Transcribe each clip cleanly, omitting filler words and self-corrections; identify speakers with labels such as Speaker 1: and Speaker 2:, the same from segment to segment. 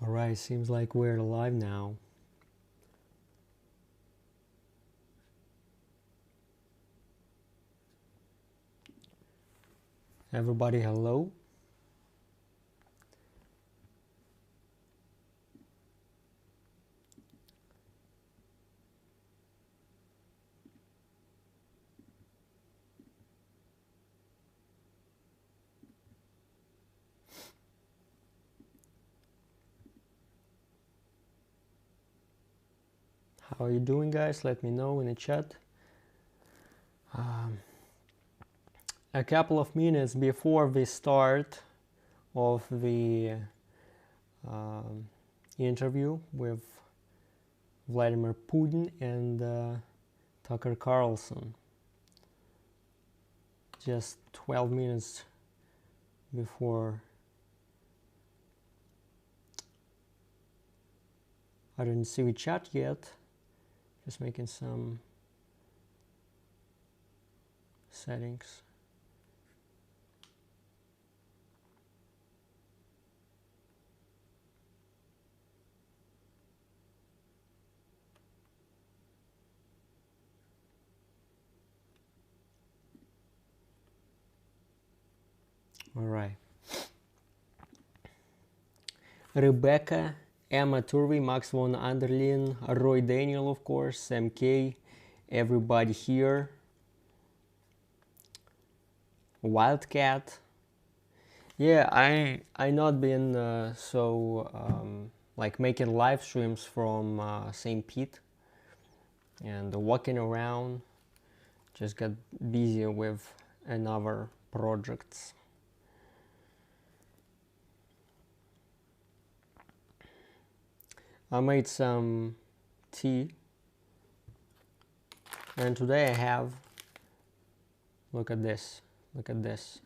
Speaker 1: Alright, seems like we're live now. Everybody, hello. How are you doing, guys? Let me know in the chat. A couple of minutes before the start of the um, interview with Vladimir Putin and Tucker Carlson. Just 12 minutes before. I didn't see the chat yet. Just making some settings. All right. Rebecca, Emma Turvey, Max von Anderlin, Roy Daniel, of course, MK, everybody here. Wildcat. Yeah, I not been like making live streams from St. Pete and walking around. Just got busy with another projects. I made some tea, and today I have, look at this, look at this.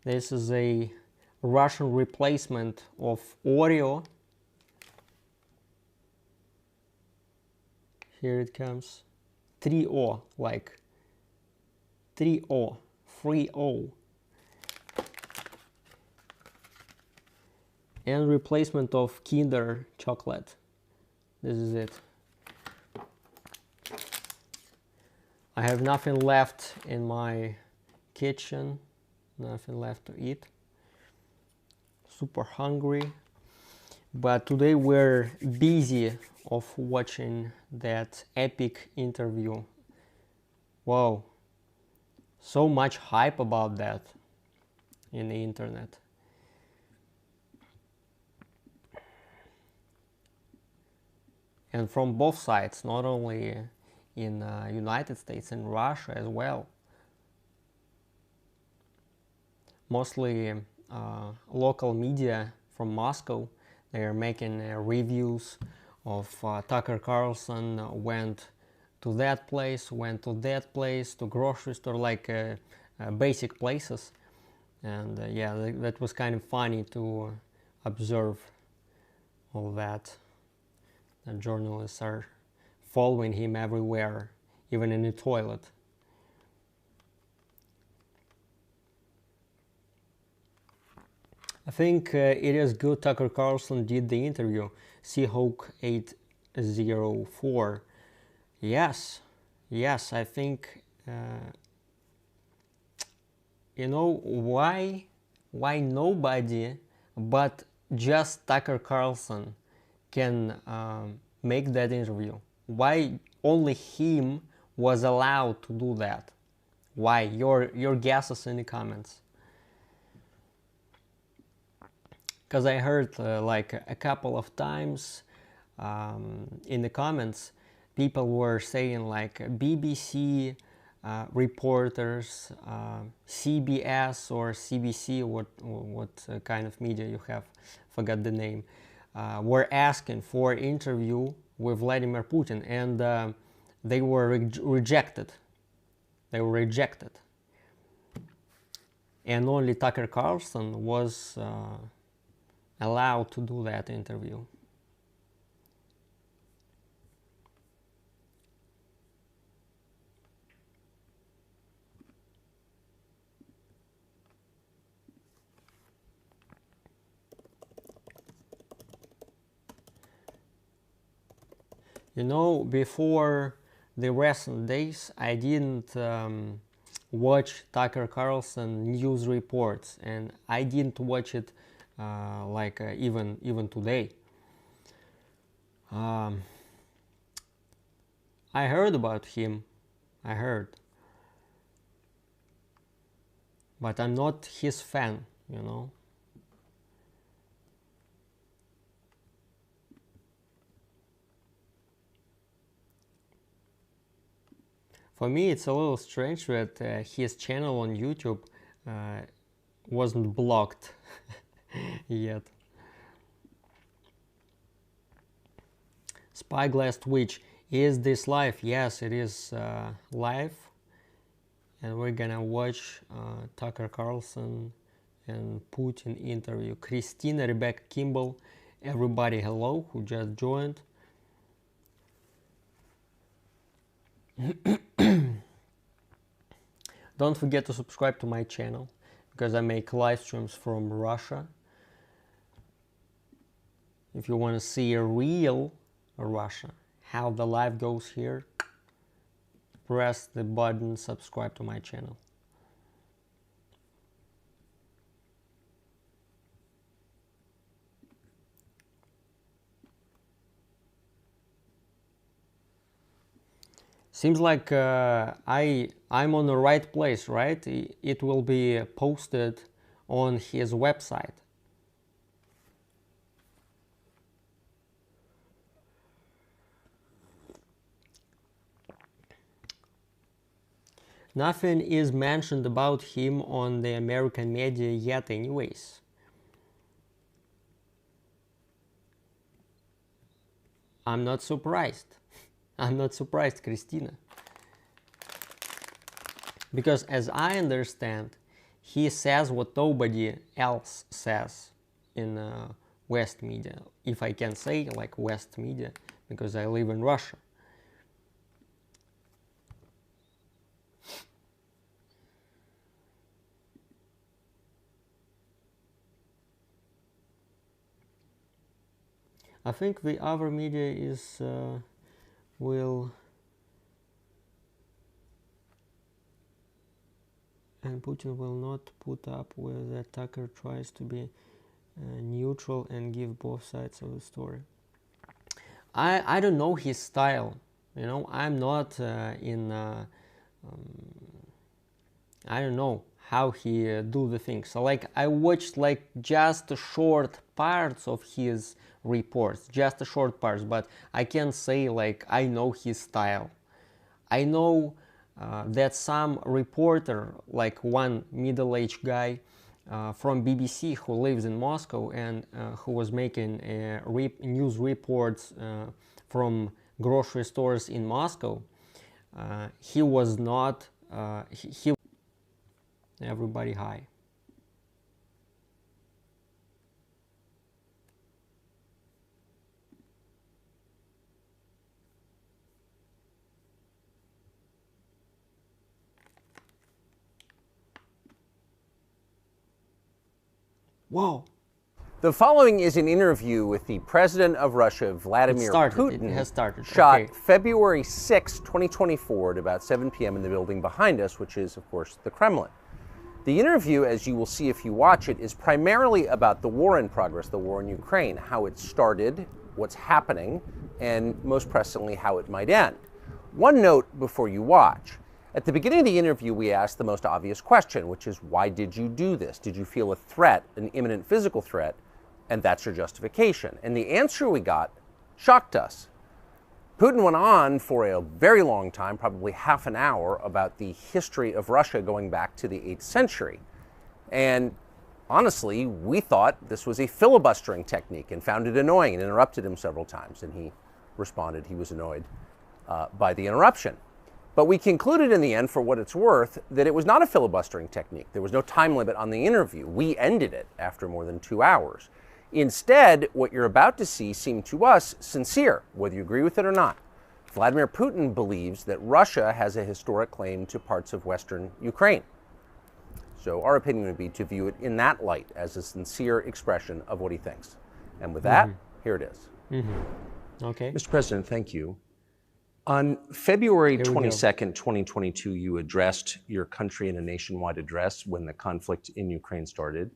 Speaker 1: This is a Russian replacement of Oreo. Here it comes. 3O, like 3O, 3O. And replacement of Kinder chocolate. This is it. I have nothing left in my kitchen, nothing left to eat. Super hungry. But today we're busy of watching that epic interview. Wow, so much hype about that in the internet. And from both sides, not only in United States and Russia as well. Mostly local media from Moscow, they are making reviews of Tucker Carlson went to that place, went to that place, to grocery store, like basic places. And yeah, that was kind of funny to observe all that. And journalists are following him everywhere, even in the toilet. I think it is good Tucker Carlson did the interview. Seahawk 804. Yes, I think you know why nobody but just Tucker Carlson can make that interview. Why only him was allowed to do that? Why? Your guesses in the comments. Because I heard like a couple of times in the comments, people were saying like BBC reporters, CBS or CBC, what kind of media you have, forgot the name, were asking for interview with Vladimir Putin, and they were rejected. They were rejected, and only Tucker Carlson was allowed to do that interview. You know, before the recent days, I didn't watch Tucker Carlson news reports, and I didn't watch it even today. I heard about him, I heard, but I'm not his fan, you know. For me, it's a little strange that his channel on YouTube wasn't blocked yet. Spyglass Twitch, is this live? Yes, it is live, and we're gonna watch Tucker Carlson and Putin interview. Christina, Rebecca Kimball, everybody hello who just joined. Don't forget to subscribe to my channel, because I make live streams from Russia. If you want to see a real Russia, how the life goes here, press the button subscribe to my channel. Seems like I'm on the right place, right? It will be posted on his website. Nothing is mentioned about him on the American media yet anyways. I'm not surprised. I'm not surprised, Christina. Because as I understand, he says what nobody else says in West media. If I can say like West media, because I live in Russia. I think the other media is will, and Putin will not put up with that Tucker tries to be neutral and give both sides of the story. I don't know his style, you know. I'm not I don't know how he do the things. So like I watched like just short parts of his reports, just short parts, but I can't say like I know his style. I know that some reporter, like one middle-aged guy from BBC who lives in Moscow and who was making news reports from grocery stores in Moscow, he was not, everybody high. Whoa.
Speaker 2: The following is an interview with the president of Russia, Vladimir Putin.
Speaker 1: It has started.
Speaker 2: Shot
Speaker 1: Okay.
Speaker 2: February 6, 2024 at about 7 p.m. in the building behind us, which is, of course, the Kremlin. The interview, as you will see if you watch it, is primarily about the war in progress, the war in Ukraine, how it started, what's happening, and most pressingly, how it might end. One note before you watch. At the beginning of the interview, we asked the most obvious question, which is, why did you do this? Did you feel a threat, an imminent physical threat? And that's your justification. And the answer we got shocked us. Putin went on for a very long time, probably half an hour, about the history of Russia going back to the 8th century. And honestly, we thought this was a filibustering technique and found it annoying and interrupted him several times. And he responded he was annoyed by the interruption. But we concluded in the end, for what it's worth, that it was not a filibustering technique. There was no time limit on the interview. We ended it after more than 2 hours. Instead, what you're about to see seemed to us sincere, whether you agree with it or not. Vladimir Putin believes that Russia has a historic claim to parts of Western Ukraine. So our opinion would be to view it in that light, as a sincere expression of what he thinks. And with that, here it is.
Speaker 1: Okay.
Speaker 2: Mr. President, thank you. On February
Speaker 1: Here we go.
Speaker 2: 22nd, 2022, you addressed your country in a nationwide address when the conflict in Ukraine started.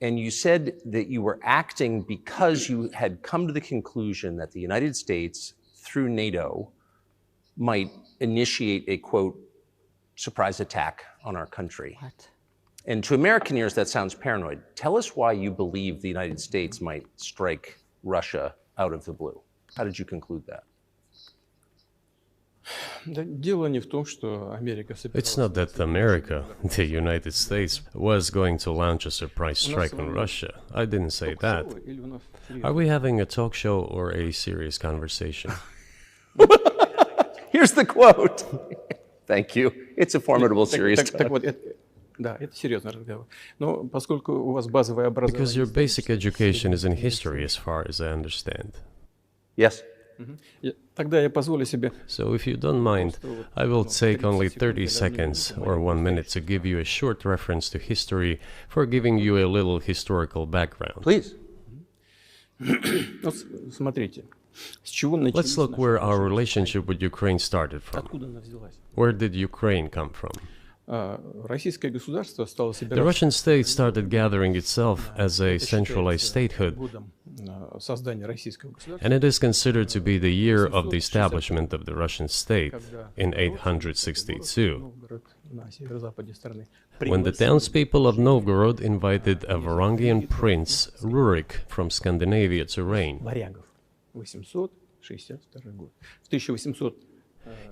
Speaker 2: And you said that you were acting because you had come to the conclusion that the United States, through NATO, might initiate a, quote, surprise attack on our country.
Speaker 1: What?
Speaker 2: And to American ears, that sounds paranoid. Tell us why you believe the United States might strike Russia out of the blue. How did you conclude that?
Speaker 3: It's not that America, the United States, was going to launch a surprise strike on Russia. I didn't say that. Are we having a talk show or a serious conversation?
Speaker 2: Here's the quote. Thank you. It's a formidable, serious talk.
Speaker 3: Because your basic education is in history, as far as I understand.
Speaker 2: Yes.
Speaker 3: So if you don't mind, I will take only 30 seconds or 1 minute to give you a short reference to history for giving you a little historical background.
Speaker 2: Please.
Speaker 3: Let's look where our relationship with Ukraine started from. Where did Ukraine come from? The Russian state started gathering itself as a centralized statehood, and it is considered to be the year of the establishment of the Russian state in 862, when the townspeople of Novgorod invited a Varangian prince, Rurik, from Scandinavia to reign.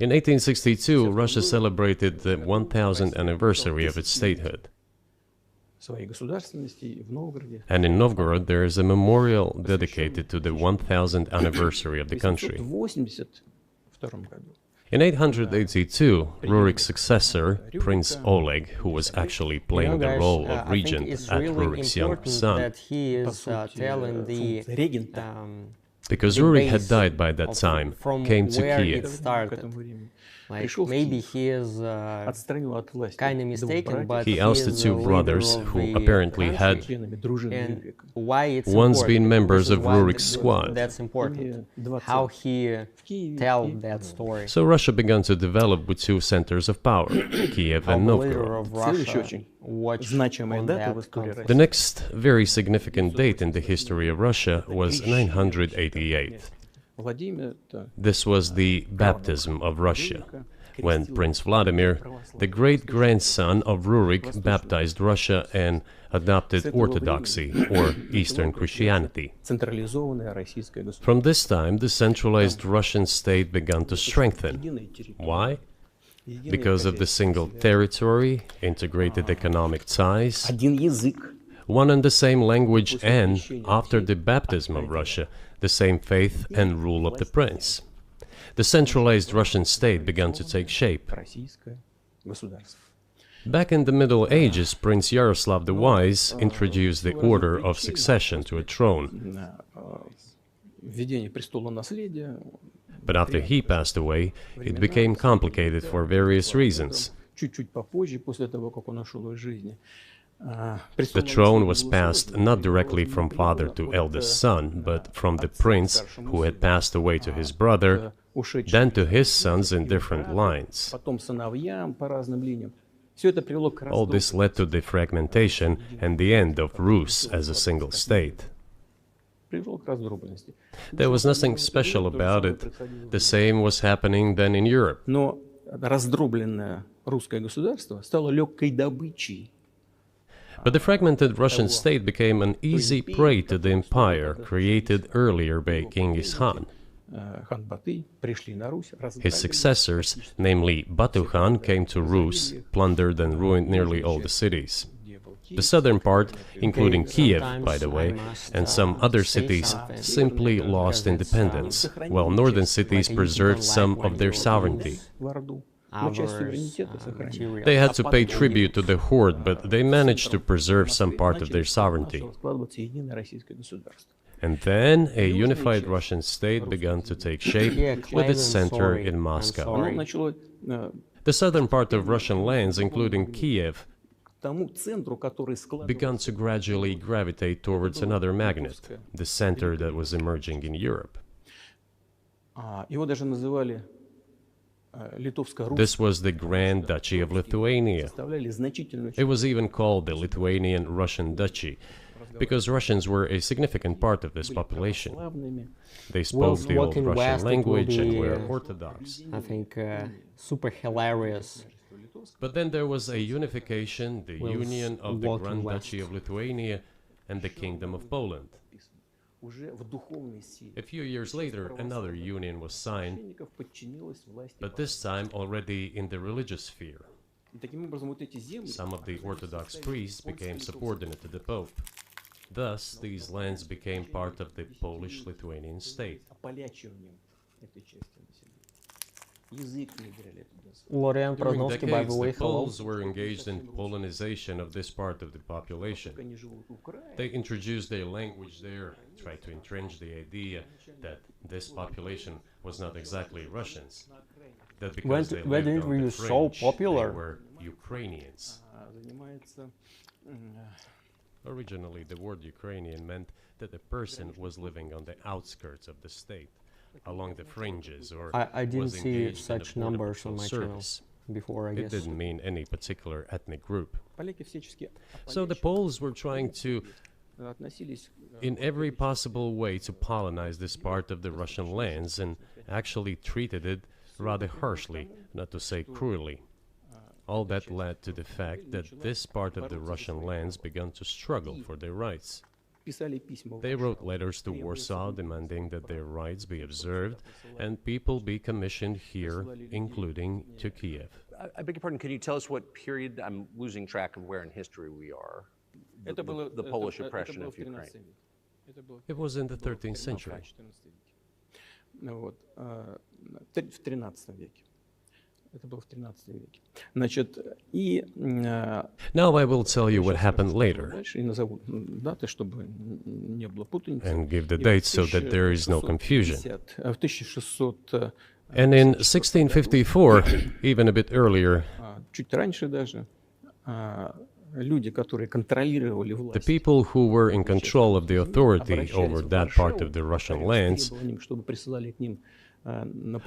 Speaker 3: In 1862, Russia celebrated the 1000th anniversary of its statehood. And in Novgorod, there is a memorial dedicated to the 1000th anniversary of the country. In 882, Rurik's successor, Prince Oleg, who was actually playing the role of regent at Rurik's young son,
Speaker 1: that he is telling the
Speaker 3: because Rurik had died by that time, came to
Speaker 1: where it
Speaker 3: Kiev.
Speaker 1: started. Like, maybe he is kind of mistaken, but
Speaker 3: He ousted
Speaker 1: is
Speaker 3: two
Speaker 1: the
Speaker 3: brothers
Speaker 1: leader of
Speaker 3: who
Speaker 1: the
Speaker 3: apparently had
Speaker 1: country. And why it's
Speaker 3: once
Speaker 1: important,
Speaker 3: been members
Speaker 1: this is
Speaker 3: of
Speaker 1: why
Speaker 3: Rurik's squad.
Speaker 1: That's important. How he tell that story.
Speaker 3: So Russia began to develop with two centers of power, Kiev
Speaker 1: How
Speaker 3: and
Speaker 1: the leader
Speaker 3: Novgorod.
Speaker 1: of Russia watched on that conflict.
Speaker 3: The next very significant date in the history of Russia was 988. This was the baptism of Russia, when Prince Vladimir, the great-grandson of Rurik, baptized Russia and adopted Orthodoxy, or Eastern Christianity. From this time, the centralized Russian state began to strengthen. Why? Because of the single territory, integrated economic ties, one and the same language, and, after the baptism of Russia, the same faith and rule of the prince. The centralized Russian state began to take shape. Back in the Middle Ages, Prince Yaroslav the Wise introduced the order of succession to a throne. But after he passed away, it became complicated for various reasons. The throne was passed not directly from father to eldest son, but from the prince who had passed away to his brother, then to his sons in different lines. All this led to the fragmentation and the end of Rus as a single state. There was nothing special about it. The same was happening then in Europe. But the fragmented Russian state became an easy prey to the empire created earlier by Genghis Khan. His successors, namely Batu Khan, came to Rus, plundered and ruined nearly all the cities. The southern part, including Kiev, by the way, and some other cities, simply lost independence, while northern cities preserved some of their sovereignty. They had to pay tribute to the horde, but they managed to preserve some part of their sovereignty. And then a unified Russian state began to take shape with its center in Moscow. The southern part of Russian lands, including Kiev, began to gradually gravitate towards another magnet, the center that was emerging in Europe. This was the Grand Duchy of Lithuania. It was even called the Lithuanian-Russian Duchy, because Russians were a significant part of this population. They spoke the old Russian language and were Orthodox.
Speaker 1: I think super hilarious.
Speaker 3: But then there was a unification, the union of the Grand Duchy of Lithuania and the Kingdom of Poland. A few years later, another union was signed, but this time already in the religious sphere. Some of the Orthodox priests became subordinate to the Pope. Thus, these lands became part of the Polish-Lithuanian state.
Speaker 1: Lorian
Speaker 3: During
Speaker 1: Proznovsky, by
Speaker 3: decades,
Speaker 1: the way,
Speaker 3: the
Speaker 1: hello.
Speaker 3: Poles were engaged in Polonization of this part of the population. They introduced their language there, tried to entrench the idea that this population was not exactly Russians, that because they
Speaker 1: when
Speaker 3: lived
Speaker 1: it
Speaker 3: on the
Speaker 1: was so
Speaker 3: French,
Speaker 1: popular.
Speaker 3: they were Ukrainians. Originally, the word Ukrainian meant that a person was living on the outskirts of the state, along the fringes, or
Speaker 1: I didn't
Speaker 3: was
Speaker 1: see
Speaker 3: engaged in
Speaker 1: such
Speaker 3: a border
Speaker 1: numbers on
Speaker 3: patrol
Speaker 1: my
Speaker 3: service.
Speaker 1: channel before, I
Speaker 3: It
Speaker 1: guess.
Speaker 3: didn't mean any particular ethnic group. So the Poles were trying to, in every possible way, to colonize this part of the Russian lands, and actually treated it rather harshly, not to say cruelly. All that led to the fact that this part of the Russian lands began to struggle for their rights. They wrote letters to Warsaw demanding that their rights be observed and people be commissioned here, including to Kiev.
Speaker 2: I beg your pardon, can you tell us what period, I'm losing track of where in history we are, the Polish oppression of Ukraine?
Speaker 3: It was in the 13th century. Now I will tell you what happened later and give the dates so that there is no confusion. And in 1654, even a bit earlier, the people who were in control of the authority over that part of the Russian lands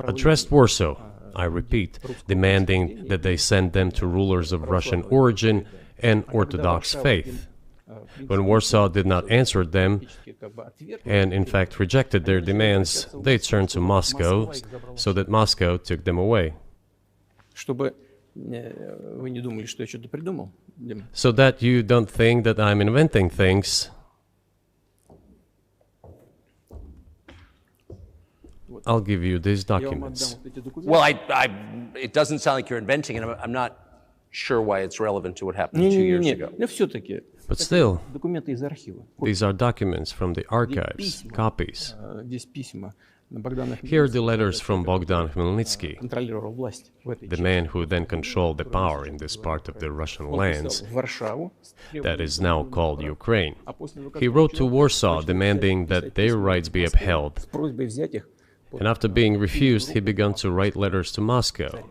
Speaker 3: addressed Warsaw, I repeat, demanding that they send them to rulers of Russian origin and Orthodox faith. When Warsaw did not answer them, and in fact rejected their demands, they turned to Moscow, so that Moscow took them away. So that you don't think that I'm inventing things, I'll give you these documents.
Speaker 2: Well, it doesn't sound like you're inventing it. I'm not sure why it's relevant to what happened 2 years ago.
Speaker 3: But still, these are documents from the archives, copies. Here are the letters from Bogdan Khmelnytsky, the man who then controlled the power in this part of the Russian lands that is now called Ukraine. He wrote to Warsaw demanding that their rights be upheld, and after being refused, he began to write letters to Moscow,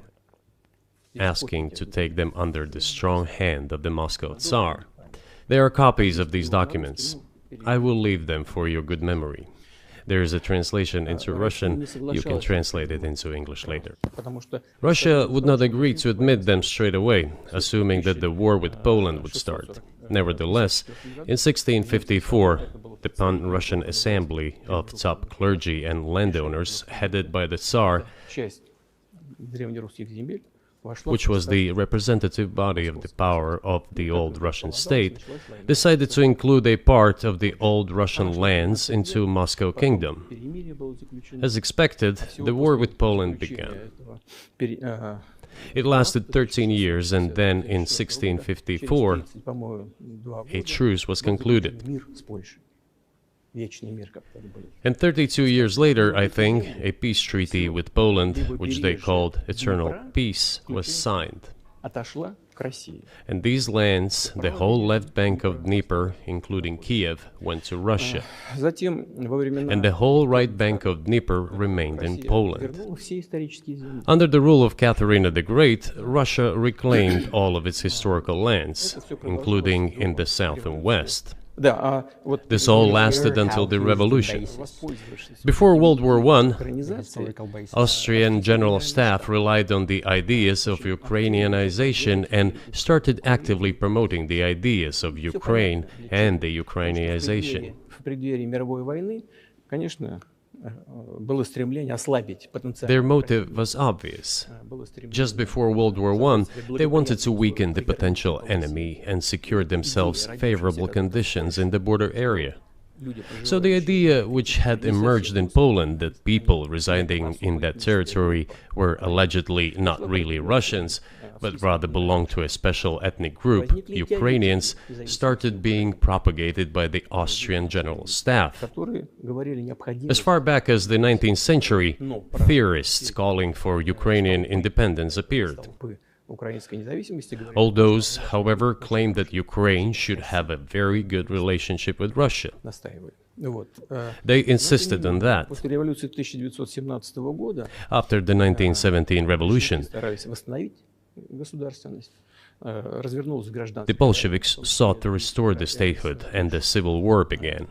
Speaker 3: asking to take them under the strong hand of the Moscow Tsar. There are copies of these documents. I will leave them for your good memory. There is a translation into Russian. You can translate it into English later. Russia would not agree to admit them straight away, assuming that the war with Poland would start. Nevertheless, in 1654, the Pan-Russian Assembly of top clergy and landowners, headed by the Tsar, which was the representative body of the power of the old Russian state, decided to include a part of the old Russian lands into Moscow Kingdom. As expected, the war with Poland began. It lasted 13 years, and then in 1654, a truce was concluded. And 32 years later, I think, a peace treaty with Poland, which they called Eternal Peace, was signed. And these lands, the whole left bank of Dnieper, including Kiev, went to Russia. And the whole right bank of Dnieper remained in Poland. Under the rule of Catherine the Great, Russia reclaimed all of its historical lands, including in the south and west. This all lasted until the revolution. Before World War I, Austrian General Staff relied on the ideas of Ukrainianization and started actively promoting the ideas of Ukraine and the Ukrainianization. Their motive was obvious. Just before World War I, they wanted to weaken the potential enemy and secure themselves favorable conditions in the border area. So the idea which had emerged in Poland that people residing in that territory were allegedly not really Russians, but rather belonged to a special ethnic group, Ukrainians, started being propagated by the Austrian General Staff. As far back as the 19th century, theorists calling for Ukrainian independence appeared. All those, however, claimed that Ukraine should have a very good relationship with Russia. They insisted on that. After the 1917 revolution, the Bolsheviks sought to restore the statehood, and the civil war began,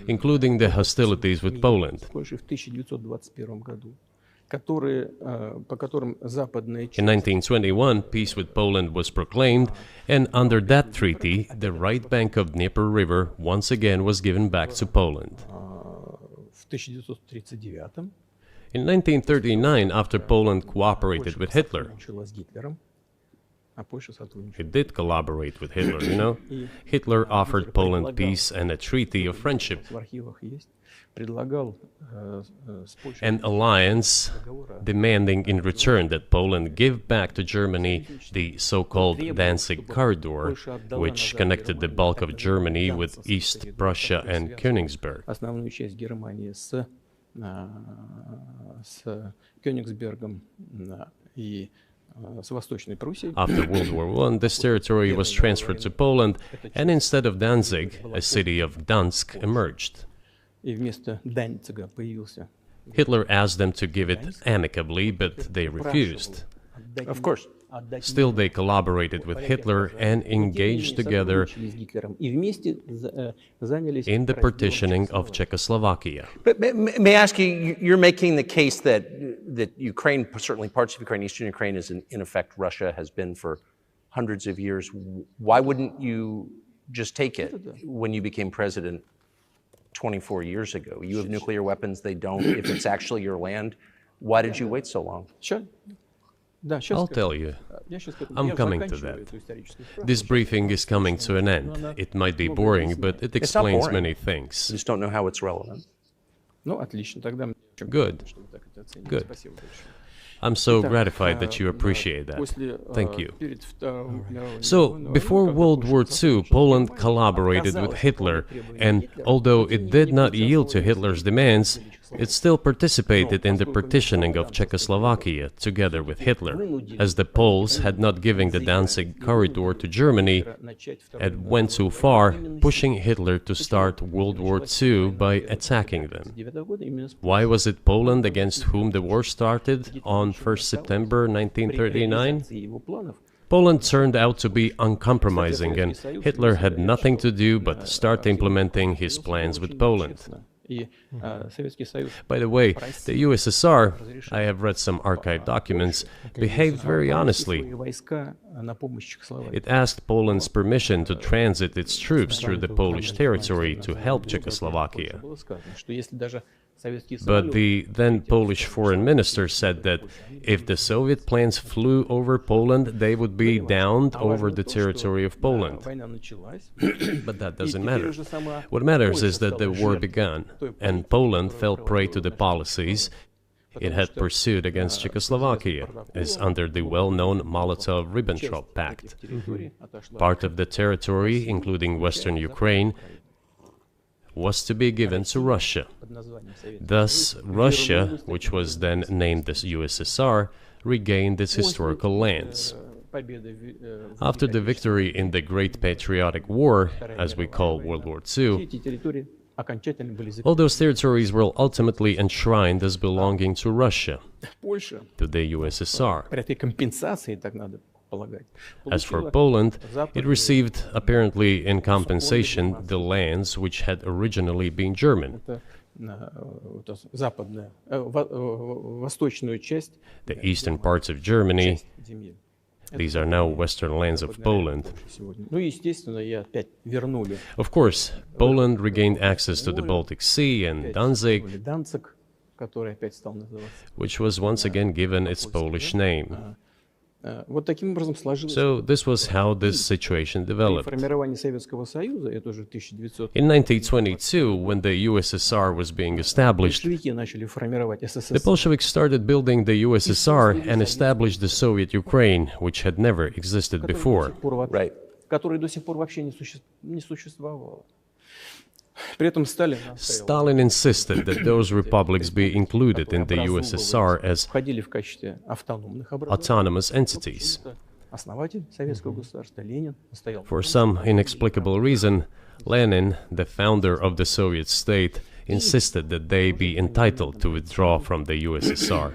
Speaker 3: including the hostilities with Poland. In 1921, peace with Poland was proclaimed, and under that treaty, the right bank of Dnieper River once again was given back to Poland. In 1939, after Poland cooperated with Hitler, it did collaborate with Hitler, you know? Hitler offered Poland peace and a treaty of friendship, an alliance demanding in return that Poland give back to Germany the so-called Danzig corridor, which connected the bulk of Germany with East Prussia and Königsberg. After World War I, this territory was transferred to Poland, and instead of Danzig, a city of Dansk emerged. Hitler asked them to give it amicably, but they refused.
Speaker 2: Of course.
Speaker 3: Still, they collaborated with Hitler and engaged together in the partitioning of Czechoslovakia.
Speaker 2: But may I ask you, you're making the case that Ukraine, certainly parts of Ukraine, Eastern Ukraine, is in effect Russia, has been for hundreds of years. Why wouldn't you just take it when you became president 24 years ago? You have nuclear weapons, they don't. If it's actually your land, why did you wait so long?
Speaker 3: I'll tell you. I'm coming to that. This briefing is coming to an end. It might be boring, but it explains many things.
Speaker 2: I just don't know how it's relevant.
Speaker 3: Good. Good. I'm so gratified that you appreciate that. Thank you. So, before World War II, Poland collaborated with Hitler, and although it did not yield to Hitler's demands, it still participated in the partitioning of Czechoslovakia together with Hitler, as the Poles had not given the Danzig corridor to Germany and went too far, pushing Hitler to start World War II by attacking them. Why was it Poland against whom the war started on 1st September 1939? Poland turned out to be uncompromising, and Hitler had nothing to do but start implementing his plans with Poland. By the way, the USSR, I have read some archive documents, behaved very honestly. It asked Poland's permission to transit its troops through the Polish territory to help Czechoslovakia. But the then Polish foreign minister said that if the Soviet planes flew over Poland, they would be downed over the territory of Poland. But that doesn't matter. What matters is that the war began, and Poland fell prey to the policies it had pursued against Czechoslovakia, as under the well-known Molotov-Ribbentrop Pact. Part of the territory, including western Ukraine, was to be given to Russia. Thus, Russia, which was then named the USSR, regained its historical lands. After the victory in the Great Patriotic War, as we call World War II, all those territories were ultimately enshrined as belonging to Russia, to the USSR. As for Poland, it received, apparently in compensation, the lands which had originally been German. The eastern parts of Germany, these are now western lands of Poland. Of course, Poland regained access to the Baltic Sea and Danzig, which was once again given its Polish name. So this was how this situation developed. In 1922, when the USSR was being established, the Bolsheviks started building the USSR and established the Soviet Ukraine, which had never existed before.
Speaker 2: Right.
Speaker 3: Stalin insisted that those republics be included in the USSR as autonomous entities. For some inexplicable reason, Lenin, the founder of the Soviet state, insisted that they be entitled to withdraw from the USSR.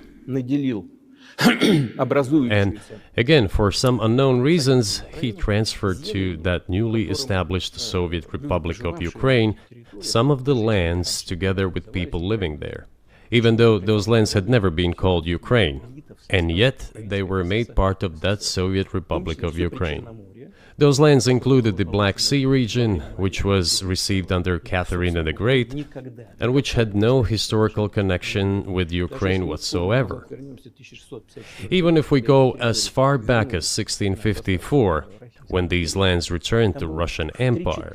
Speaker 3: And again, for some unknown reasons, he transferred to that newly established Soviet Republic of Ukraine some of the lands together with people living there, even though those lands had never been called Ukraine, and yet they were made part of that Soviet Republic of Ukraine. Those lands included the Black Sea region, which was received under Catherine the Great, and which had no historical connection with Ukraine whatsoever. Even if we go as far back as 1654, when these lands returned to Russian Empire,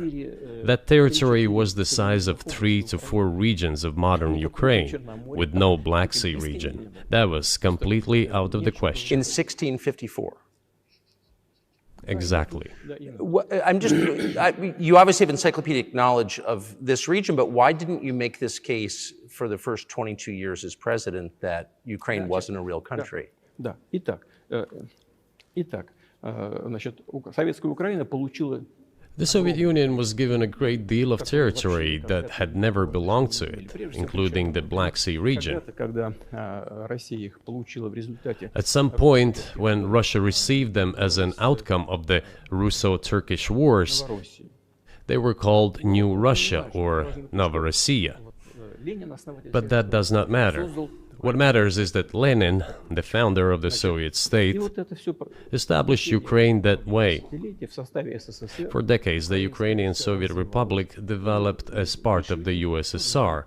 Speaker 3: that territory was the size of 3 to 4 regions of modern Ukraine, with no Black Sea region. That was completely out of the question.
Speaker 2: In 1654.
Speaker 3: Exactly.
Speaker 2: You obviously have encyclopedic knowledge of this region, but why didn't you make this case for the first 22 years as president that Ukraine wasn't a real country?
Speaker 3: The Soviet Union was given a great deal of territory that had never belonged to it, including the Black Sea region. At some point, when Russia received them as an outcome of the Russo-Turkish Wars, they were called New Russia or Novorossiya. But that does not matter. What matters is that Lenin, the founder of the Soviet state, established Ukraine that way. For decades, the Ukrainian Soviet Republic developed as part of the USSR.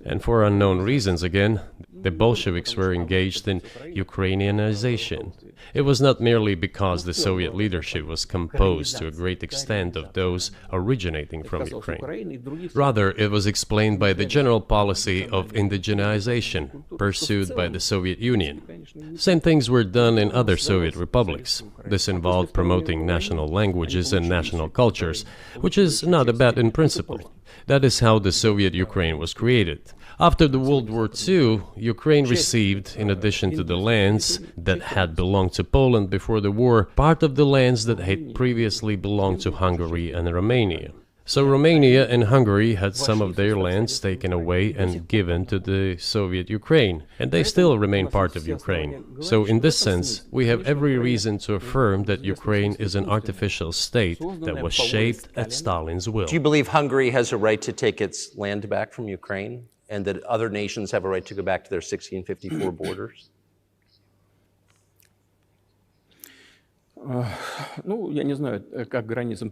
Speaker 3: And for unknown reasons, again, the Bolsheviks were engaged in Ukrainianization. It was not merely because the Soviet leadership was composed to a great extent of those originating from Ukraine. Rather, it was explained by the general policy of indigenization pursued by the Soviet Union. Same things were done in other Soviet republics. This involved promoting national languages and national cultures, which is not a bad in principle. That is how the Soviet Ukraine was created. After the World War II, Ukraine received, in addition to the lands that had belonged to Poland before the war, part of the lands that had previously belonged to Hungary and Romania. So Romania and Hungary had some of their lands taken away and given to the Soviet Ukraine, and they still remain part of Ukraine. So in this sense, we have every reason to affirm that Ukraine is an artificial state that was shaped at Stalin's will.
Speaker 2: Do you believe Hungary has a right to take its land back from Ukraine, and that other nations have a right to go back to their 1654 borders?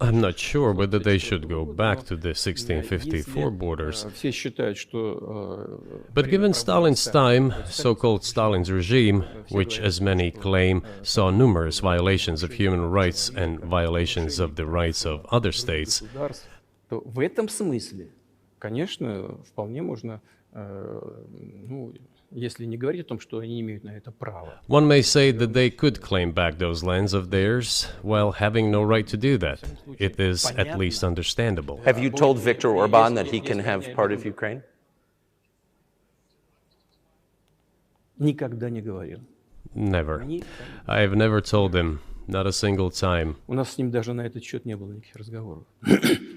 Speaker 3: I'm not sure whether they should go back to the 1654 borders. But given Stalin's time, so-called Stalin's regime, which, as many claim, saw numerous violations of human rights and violations of the rights of other states, one may say that they could claim back those lands of theirs while having no right to do that. It is at least understandable.
Speaker 2: Have you told Viktor Orban that he can have part of Ukraine?
Speaker 3: Never. I have never told him, not a single time.
Speaker 4: У нас с ним даже на этот счет не было никаких разговоров.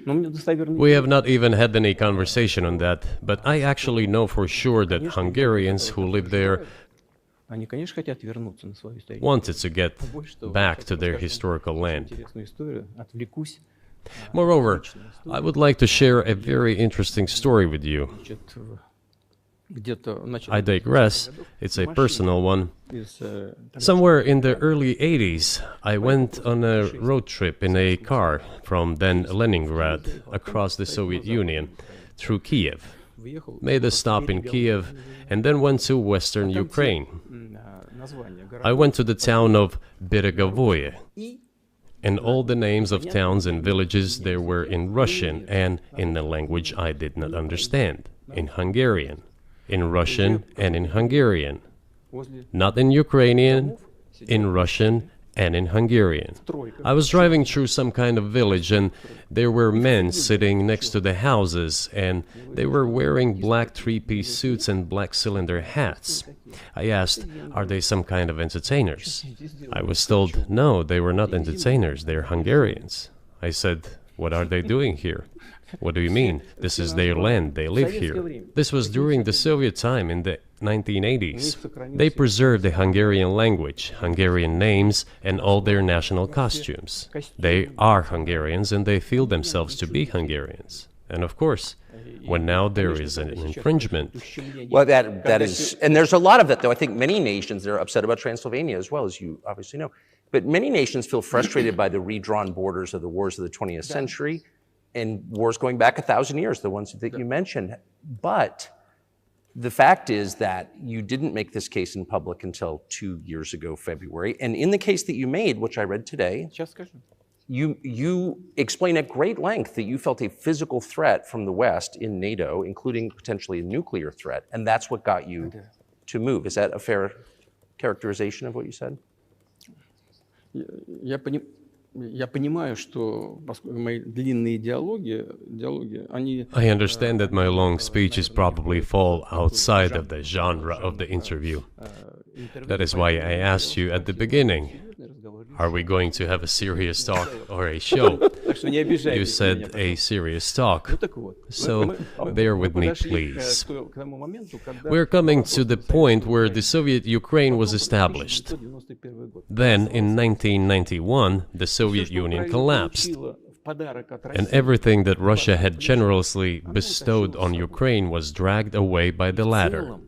Speaker 4: Но мне достоверно
Speaker 3: We have not even had any conversation on that, but I actually know for sure that Hungarians who live there
Speaker 4: они, конечно, хотят вернуться на свою историю.
Speaker 3: wanted to get
Speaker 4: Больше того,
Speaker 3: back
Speaker 4: сейчас
Speaker 3: to their
Speaker 4: расскажу
Speaker 3: historical land.
Speaker 4: интересную историю, отвлекусь.
Speaker 3: Moreover, I would like to share a very interesting story with you.
Speaker 4: Значит, где-то в начале
Speaker 3: I digress, it's a personal one.
Speaker 4: из,
Speaker 3: Somewhere in the early 80s, I went on a road trip in a car from then Leningrad across the Soviet Union through Kiev,
Speaker 4: въехал
Speaker 3: made a stop in Kiev, and then went to western Ukraine.
Speaker 4: название
Speaker 3: I went to the town of Beregovoye,
Speaker 4: и
Speaker 3: and all the names of towns and villages there were in Russian and in a language I did not understand, in Hungarian, in Russian and in Hungarian,
Speaker 4: возле
Speaker 3: not in Ukrainian, in Russian and in Hungarian. I was driving through some kind of village and there were men sitting next to the houses and they were wearing black three-piece suits and black cylinder hats. I asked, are they some kind of entertainers? I was told, no, they were not entertainers, they're Hungarians. I said, what are they doing here? What do you mean? This is their land, they live here. This was during the Soviet time in the 1980s. They preserved the Hungarian language, Hungarian names, and all their national costumes. They are Hungarians and they feel themselves to be Hungarians. And of course, when now there is an infringement,
Speaker 2: Well, that is, and there's a lot of that, though. I think many nations are upset about Transylvania as well, as you obviously know. But many nations feel frustrated by the redrawn borders of the wars of the 20th century and wars going back 1,000 years, the ones that you mentioned. But the fact is that you didn't make this case in public until 2 years ago, February. And in the case that you made, which I read today,
Speaker 4: сейчас скажу.
Speaker 2: you explain at great length that you felt a physical threat from the West in NATO, including potentially a nuclear threat, and that's what got you to move. Is that a fair characterization of what you said?
Speaker 4: Я понимаю, что мои длинные диалоги, они...
Speaker 3: I understand that my long speeches probably fall outside of the genre of the interview. That is why I asked you at the beginning, are we going to have a serious talk or a show? You said a serious talk, so bear with me, please. We're coming to the point where the Soviet Ukraine was established. Then, in 1991, the Soviet Union collapsed, and everything that Russia had generously bestowed on Ukraine was dragged away by the latter.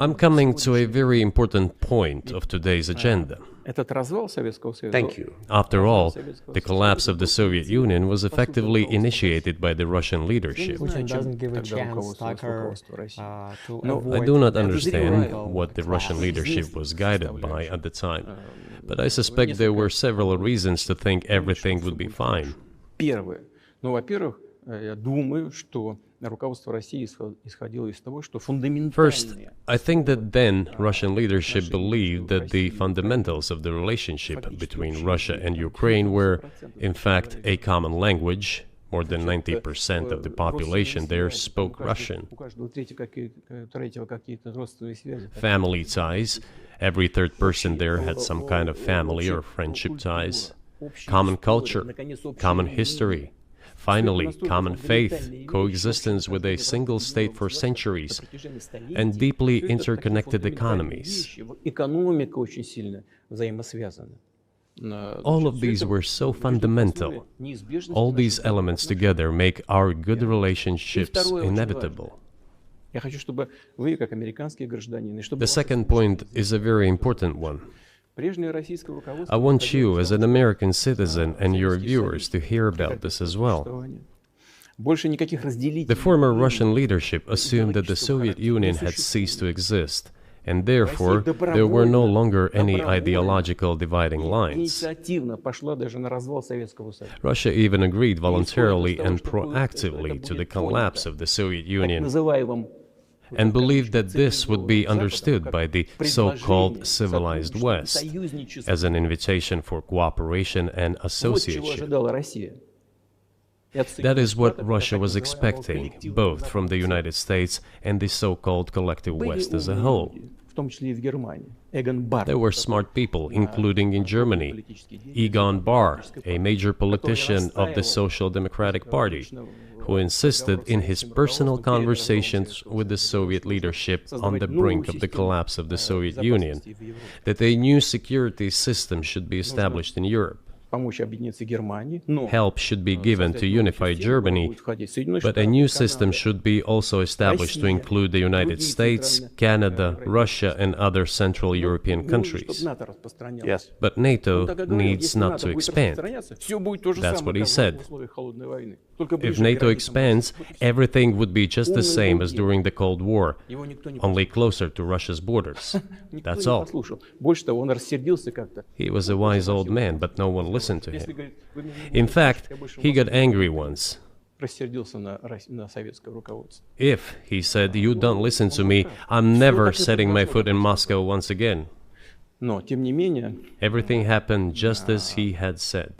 Speaker 3: I'm coming to a very important point of today's agenda.
Speaker 2: Thank you.
Speaker 3: After all, the collapse of the Soviet Union was effectively initiated by the Russian leadership.
Speaker 1: Which doesn't give a chance Tucker to
Speaker 3: I
Speaker 1: avoid
Speaker 3: do not understand what the Russian leadership was guided by at the time, but I suspect there were several reasons to think everything would be fine.
Speaker 4: Первое. Ну, во-первых, я думаю, что руководство России исходило из того, что фундаментальные...
Speaker 3: First, I think that then Russian leadership believed that the fundamentals of the relationship between Russia and Ukraine were, in fact, a common language. More than 90% of the population there spoke Russian.
Speaker 4: У каждого третьего какие-то родственные связи.
Speaker 3: Family ties. Every third person there had some kind of family or friendship ties. Common culture, common history. Finally, common faith, coexistence with a single state for centuries, and deeply interconnected economies.
Speaker 4: Экономика очень сильно взаимосвязана.
Speaker 3: All of these were so fundamental. All these elements together make our good relationships inevitable.
Speaker 4: Я хочу, чтобы вы, как американские гражданины, чтобы
Speaker 3: The second point is a very important one.
Speaker 4: прежнее российское руководство...
Speaker 3: I want you, as an American citizen, and your viewers to hear about this as well.
Speaker 4: Больше никаких разделителей.
Speaker 3: The former Russian leadership assumed that the Soviet Union had ceased to exist, and therefore there were no longer any ideological dividing lines.
Speaker 4: Инициативно пошла даже на развал Советского Союза.
Speaker 3: Russia even agreed voluntarily and proactively to the collapse of the Soviet Union,
Speaker 4: Называемым
Speaker 3: and believed that this would be understood by the so-called civilized West as an invitation for cooperation and
Speaker 4: вот чего
Speaker 3: association.
Speaker 4: ожидала Россия.
Speaker 3: That is what Russia was expecting, both from the United States and the so-called collective West as a whole.
Speaker 4: в том числе и в Германии. Эгон Барр.
Speaker 3: There were smart people, including in Germany. Egon Bahr, a major politician of the Social Democratic Party, who insisted in his personal conversations with the Soviet leadership on the brink of the collapse of the Soviet Union that a new security system should be established in Europe. Help should be given to unify Germany, but a new system should be also established to include the United States, Canada, Russia, and other Central European countries.
Speaker 2: Yes.
Speaker 3: But NATO needs not to expand. That's what he said. If NATO expands, everything would be just the same as during the Cold War, only closer to Russia's borders. That's all. He was a wise old man, but no one listened to him. In fact, he got angry once. If, he said, you don't listen to me, I'm never setting my foot in Moscow once again. Everything happened just as he had said.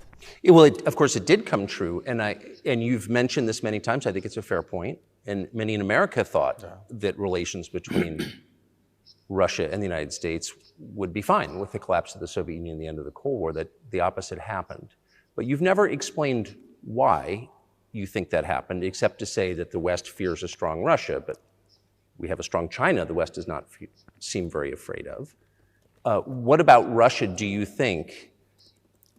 Speaker 2: Well, of course, it did come true, and you've mentioned this many times. I think it's a fair point. And many in America thought that relations between Russia and the United States would be fine with the collapse of the Soviet Union and the end of the Cold War, that the opposite happened. But you've never explained why you think that happened, except to say that the West fears a strong Russia, but we have a strong China the West does not seem very afraid of. What about Russia, do you think,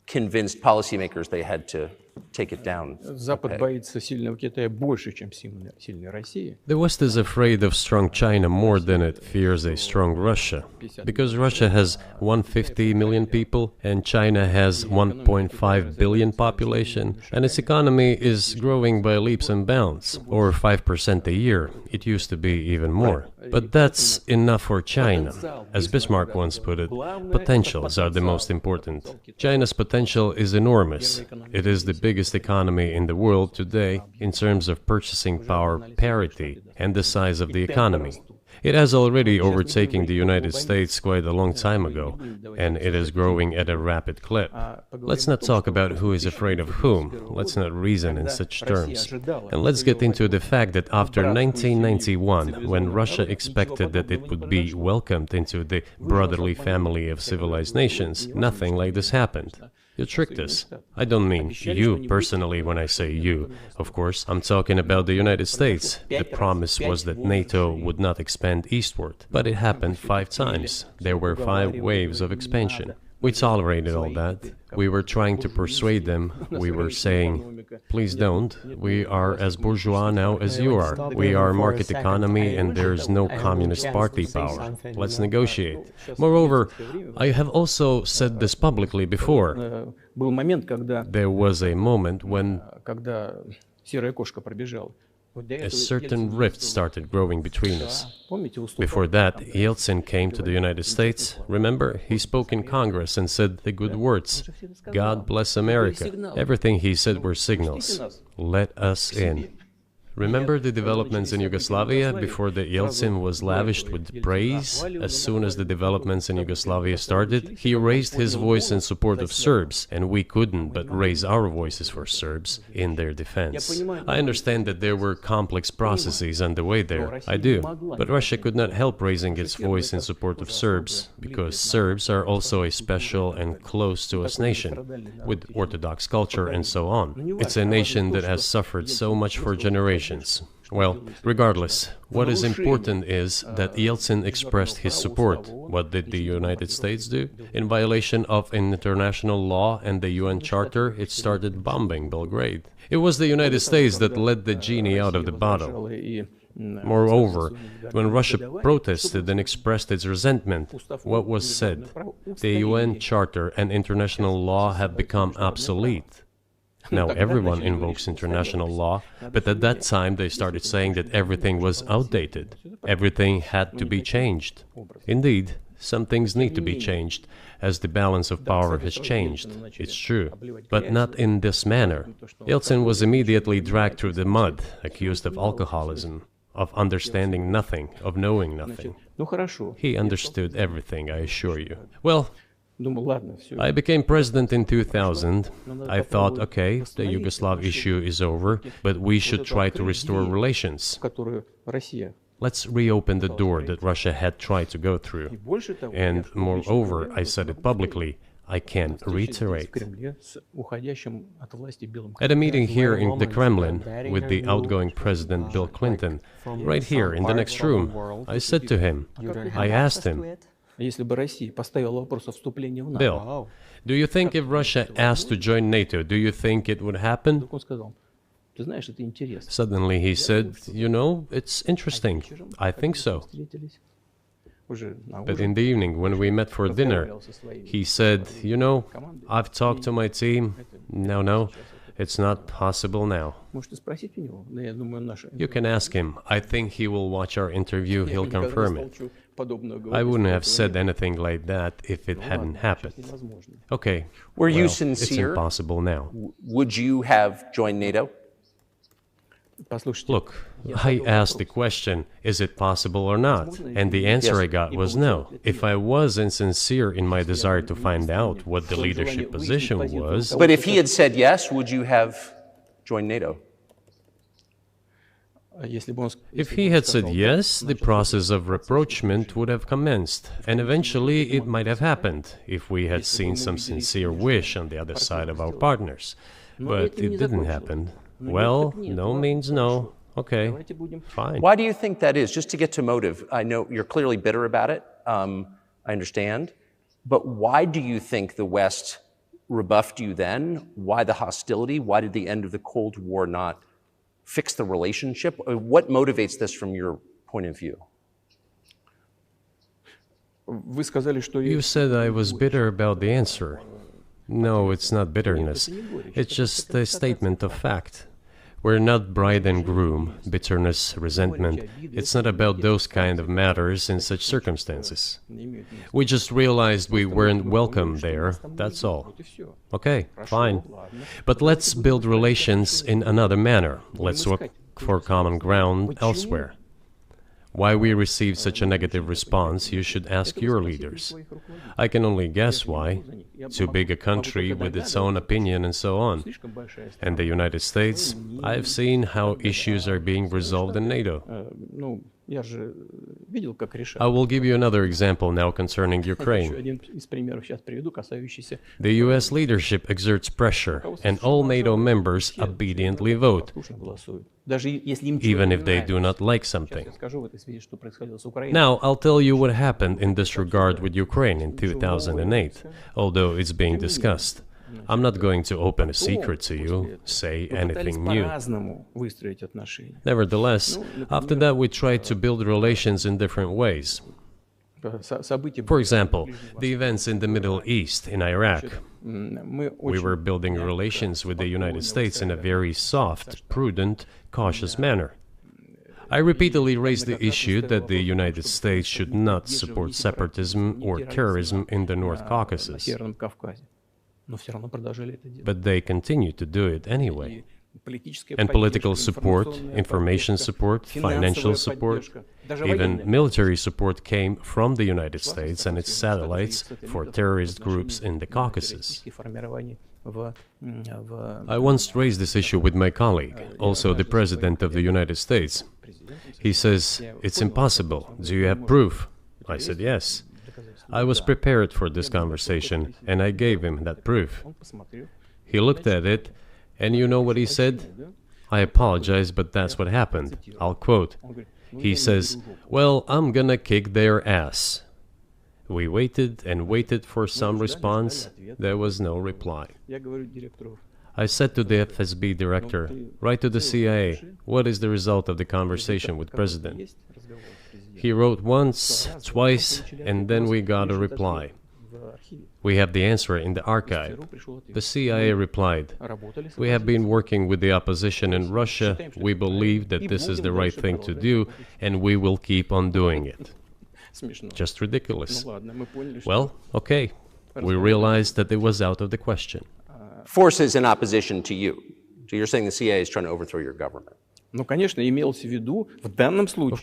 Speaker 2: convinced policymakers they had to take it down?
Speaker 4: Запад боится сильного Китая больше, чем сильной России.
Speaker 3: The West is afraid of strong China more than it fears a strong Russia, because Russia has 150 million people and China has 1.5 billion population, and its economy is growing by leaps and bounds, or 5% a year. It used to be even more. But that's enough for China. As Bismarck once put it, potentials are the most important. China's potential is enormous. It is the biggest economy in the world today in terms of purchasing power parity and the size of the economy. It has already overtaken the United States quite a long time ago, and it is growing at a rapid clip. Let's not talk about who is afraid of whom. Let's not reason in such terms. And let's get into the fact that after 1991, when Russia expected that it would be welcomed into the brotherly family of civilized nations, nothing like this happened. You tricked us. I don't mean you personally when I say you. Of course, I'm talking about the United States. The promise was that NATO would not expand eastward, but it happened 5 times. There were 5 waves of expansion. We tolerated all that. We were trying to persuade them. We were saying, please don't. We are as bourgeois now as you are. We are market economy and there's no communist party power. Let's negotiate. Moreover, I have also said this publicly before. There was a moment when a certain rift started growing between us. Before that, Yeltsin came to the United States. Remember, he spoke in Congress and said the good words. God bless America. Everything he said were signals. Let us in. Remember the developments in Yugoslavia before the Yeltsin was lavished with praise? As soon as the developments in Yugoslavia started, he raised his voice in support of Serbs, and we couldn't but raise our voices for Serbs in their defense. I understand that there were complex processes underway there, I do, but Russia could not help raising its voice in support of Serbs, because Serbs are also a special and close to us nation, with Orthodox culture and so on. It's a nation that has suffered so much for generations. Well, regardless, what is important is that Yeltsin expressed his support. What did the United States do? In violation of international law and the UN Charter, it started bombing Belgrade. It was the United States that let the genie out of the bottle. Moreover, when Russia protested and expressed its resentment, what was said? The UN Charter and international law have become obsolete. Now everyone invokes international law, but at that time they started saying that everything was outdated. Everything had to be changed. Indeed, some things need to be changed, as the balance of power has changed. It's true, but not in this manner. Yeltsin was immediately dragged through the mud, accused of alcoholism, of understanding nothing, of knowing nothing. He understood everything, I assure you. Well, I became president in 2000. I thought, okay, the Yugoslav issue is over, but we should try to restore relations. let's reopen the door that Russia had tried to go through. And moreover, I said it publicly, I can reiterate. At a meeting here in the Kremlin with the outgoing President Bill Clinton, right here in the next room, I said to him, I asked him, Bill, do you think if Russia asked to join NATO, do you think it would happen? Suddenly he said, you know, it's interesting. I think so. But in the evening, when we met for dinner, he said, you know, I've talked to my team. No, it's not possible now. You can ask him. I think he will watch our interview. He'll confirm it. I wouldn't have said anything like that if it hadn't happened. Okay.
Speaker 2: Were you
Speaker 3: sincere? It's impossible now.
Speaker 2: Would you have joined NATO?
Speaker 3: Look, I asked the question, is it possible or not? And the answer I got was no. If I was insincere in my desire to find out what the leadership position was...
Speaker 2: But if he had said yes, would you have joined NATO?
Speaker 3: If he had said yes, the process of rapprochement would have commenced, and eventually it might have happened, if we had seen some sincere wish on the other side of our partners. But it didn't happen. Well, no means no. Okay, fine.
Speaker 2: Why do you think that is? Just to get to motive, I know you're clearly bitter about it. I understand. But why do you think the West rebuffed you then? Why the hostility? Why did the end of the Cold War not fix the relationship? What motivates this from your point of view?
Speaker 3: You said I was bitter about the answer. No, it's not bitterness. It's just a statement of fact. We're not bride and groom, bitterness, resentment. It's not about those kind of matters in such circumstances. We just realized we weren't welcome there, that's all. Okay, fine. But let's build relations in another manner. Let's look for common ground elsewhere. Why we received such a negative response, you should ask your leaders. I can only guess why. Too big a country with its own opinion and so on. And the United States, I've seen how issues are being resolved in NATO. I will give you another example now concerning Ukraine. The US leadership exerts pressure, and all NATO members obediently vote, even if they do not like something. Now, I'll tell you what happened in this regard with Ukraine in 2008, although it's being discussed. I'm not going to open a secret to you, say anything new. Nevertheless, after that we tried to build relations in different ways. For example, the events in the Middle East, in Iraq. We were building relations with the United States in a very soft, prudent, cautious manner. I repeatedly raised the issue that the United States should not support separatism or terrorism in the North Caucasus. But they continue to do it anyway. And political support, information support, financial support, even military support came from the United States and its satellites for terrorist groups in the Caucasus. I once raised this issue with my colleague, also the President of the United States. He says, "It's impossible. Do you have proof?" I said, "Yes." I was prepared for this conversation, and I gave him that proof. He looked at it, and you know what he said? I apologize, but that's what happened. I'll quote. He says, "Well, I'm gonna kick their ass." We waited and waited for some response. There was no reply. I said to the FSB director, "Write to the CIA, what is the result of the conversation with President?" He wrote once, twice, and then we got a reply. We have the answer in the archive. The CIA replied, "We have been working with the opposition in Russia. We believe that this is the right thing to do, and we will keep on doing it." Just ridiculous. Well, okay. We realized that it was out of the question.
Speaker 2: Forces in opposition to you. So you're saying the CIA is trying to overthrow your government?
Speaker 3: Of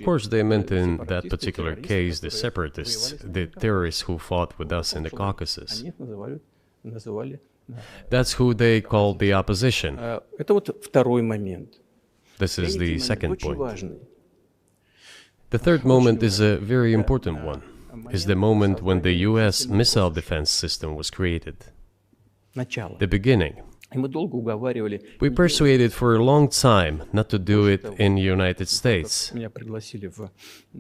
Speaker 3: course, they meant in that particular case the separatists, the terrorists who fought with us in the Caucasus. That's who they called the opposition. This is the second point. The third moment is a very important one, is the moment when the US missile defense system was created. The beginning. We persuaded for a long time not to do it in the United States.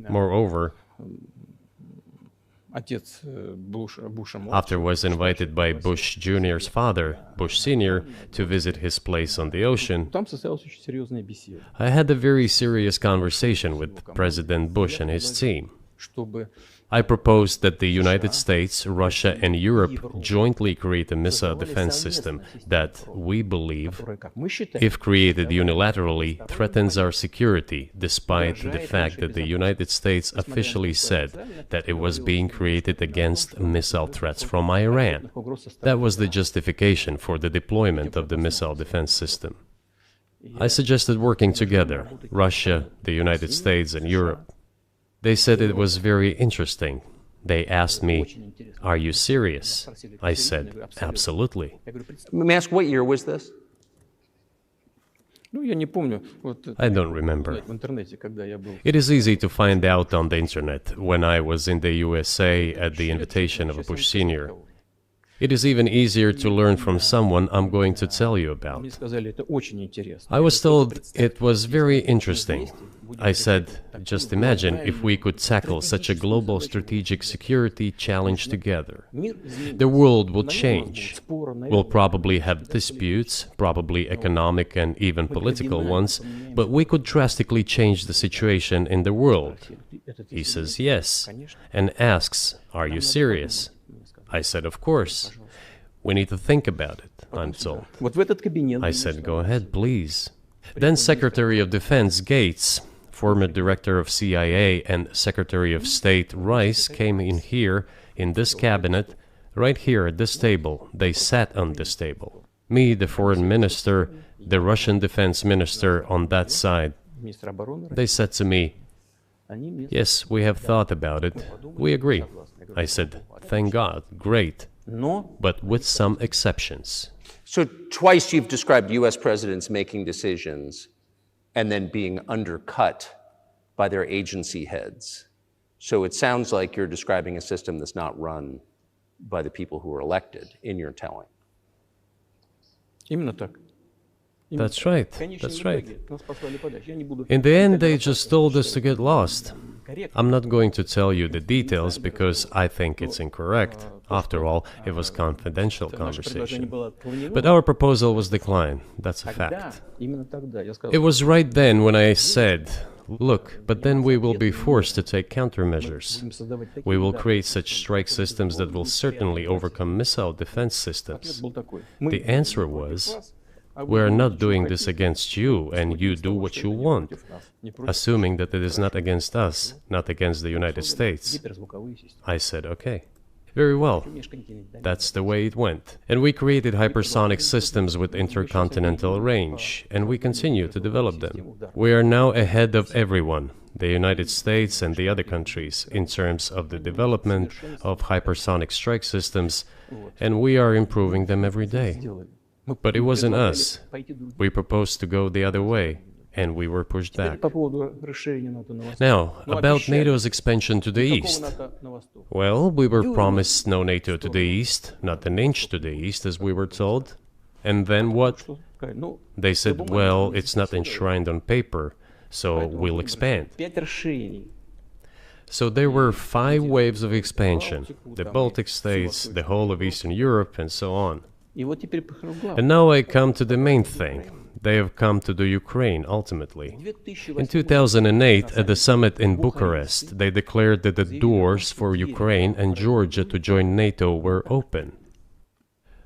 Speaker 3: Moreover, after was invited by Bush Jr.'s father, Bush Sr., to visit his place on the ocean, I had a very serious conversation with President Bush and his team. I proposed that the United States, Russia, and Europe jointly create a missile defense system that, we believe, if created unilaterally, threatens our security, despite the fact that the United States officially said that it was being created against missile threats from Iran. That was the justification for the deployment of the missile defense system. I suggested working together, Russia, the United States, and Europe. They said it was very interesting. They asked me, "Are you serious?" I said, "Absolutely."
Speaker 2: May I ask, what year was this?
Speaker 3: I don't remember. It is easy to find out on the internet when I was in the USA at the invitation of Bush Sr. It is even easier to learn from someone I'm going to tell you about. I was told it was very interesting. I said, just imagine if we could tackle such a global strategic security challenge together. The world will change. We'll probably have disputes, probably economic and even political ones, but we could drastically change the situation in the world. He says yes, and asks, "Are you serious?" I said, "Of course. We need to think about it," I'm told. I said, "Go ahead, please." Then Secretary of Defense Gates, former Director of CIA, and Secretary of State Rice came in here, in this cabinet, right here at this table. They sat on this table. Me, the Foreign Minister, the Russian Defense Minister on that side. They said to me, "Yes, we have thought about it. We agree." I said, "Thank God, great, but with some exceptions."
Speaker 2: So twice you've described U.S. presidents making decisions and then being undercut by their agency heads. So it sounds like you're describing a system that's not run by the people who are elected, in your telling.
Speaker 3: That's right, that's right. In the end, they just told us to get lost. I'm not going to tell you the details because I think it's incorrect. After all, it was confidential conversation. But our proposal was declined, that's a fact. It was right then when I said, "Look, but then we will be forced to take countermeasures. We will create such strike systems that will certainly overcome missile defense systems." The answer was, "We are not doing this against you, and you do what you want," assuming that it is not against us, not against the United States. I said, "Okay. Very well." That's the way it went. And we created hypersonic systems with intercontinental range, and we continue to develop them. We are now ahead of everyone, the United States and the other countries, in terms of the development of hypersonic strike systems, and we are improving them every day. But it wasn't us. We proposed to go the other way, and we were pushed back. Now, about NATO's expansion to the east. Well, we were promised no NATO to the east, not an inch to the east, as we were told. And then what? They said, well, it's not enshrined on paper, so we'll expand. So there were 5 waves of expansion, the Baltic states, the whole of Eastern Europe, and so on. And now I come to the main thing. They have come to the Ukraine, ultimately. In 2008, at the summit in Bucharest, they declared that the doors for Ukraine and Georgia to join NATO were open.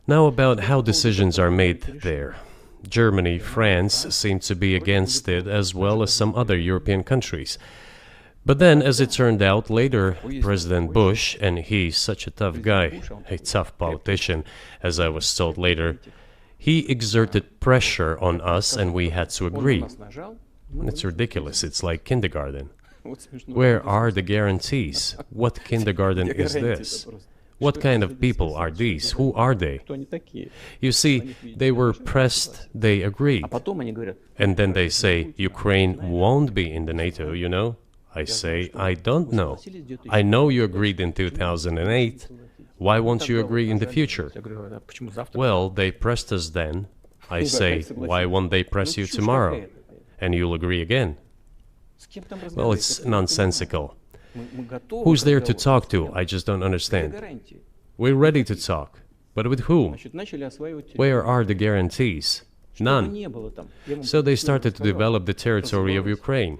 Speaker 3: Now about how decisions are made there. Germany, France seem to be against it, as well as some other European countries. But then, as it turned out later, President Bush, and he's such a tough guy, a tough politician, as I was told later, he exerted pressure on us and we had to agree. It's ridiculous, it's like kindergarten. Where are the guarantees? What kindergarten is this? What kind of people are these? Who are they? You see, they were pressed, they agreed. And then they say, Ukraine won't be in the NATO, you know? I say, I don't know. I know you agreed in 2008. Why won't you agree in the future? Well, they pressed us then. I say, why won't they press you tomorrow? And you'll agree again. Well, it's nonsensical. Who's there to talk to? I just don't understand. We're ready to talk. But with whom? Where are the guarantees? None. So they started to develop the territory of Ukraine.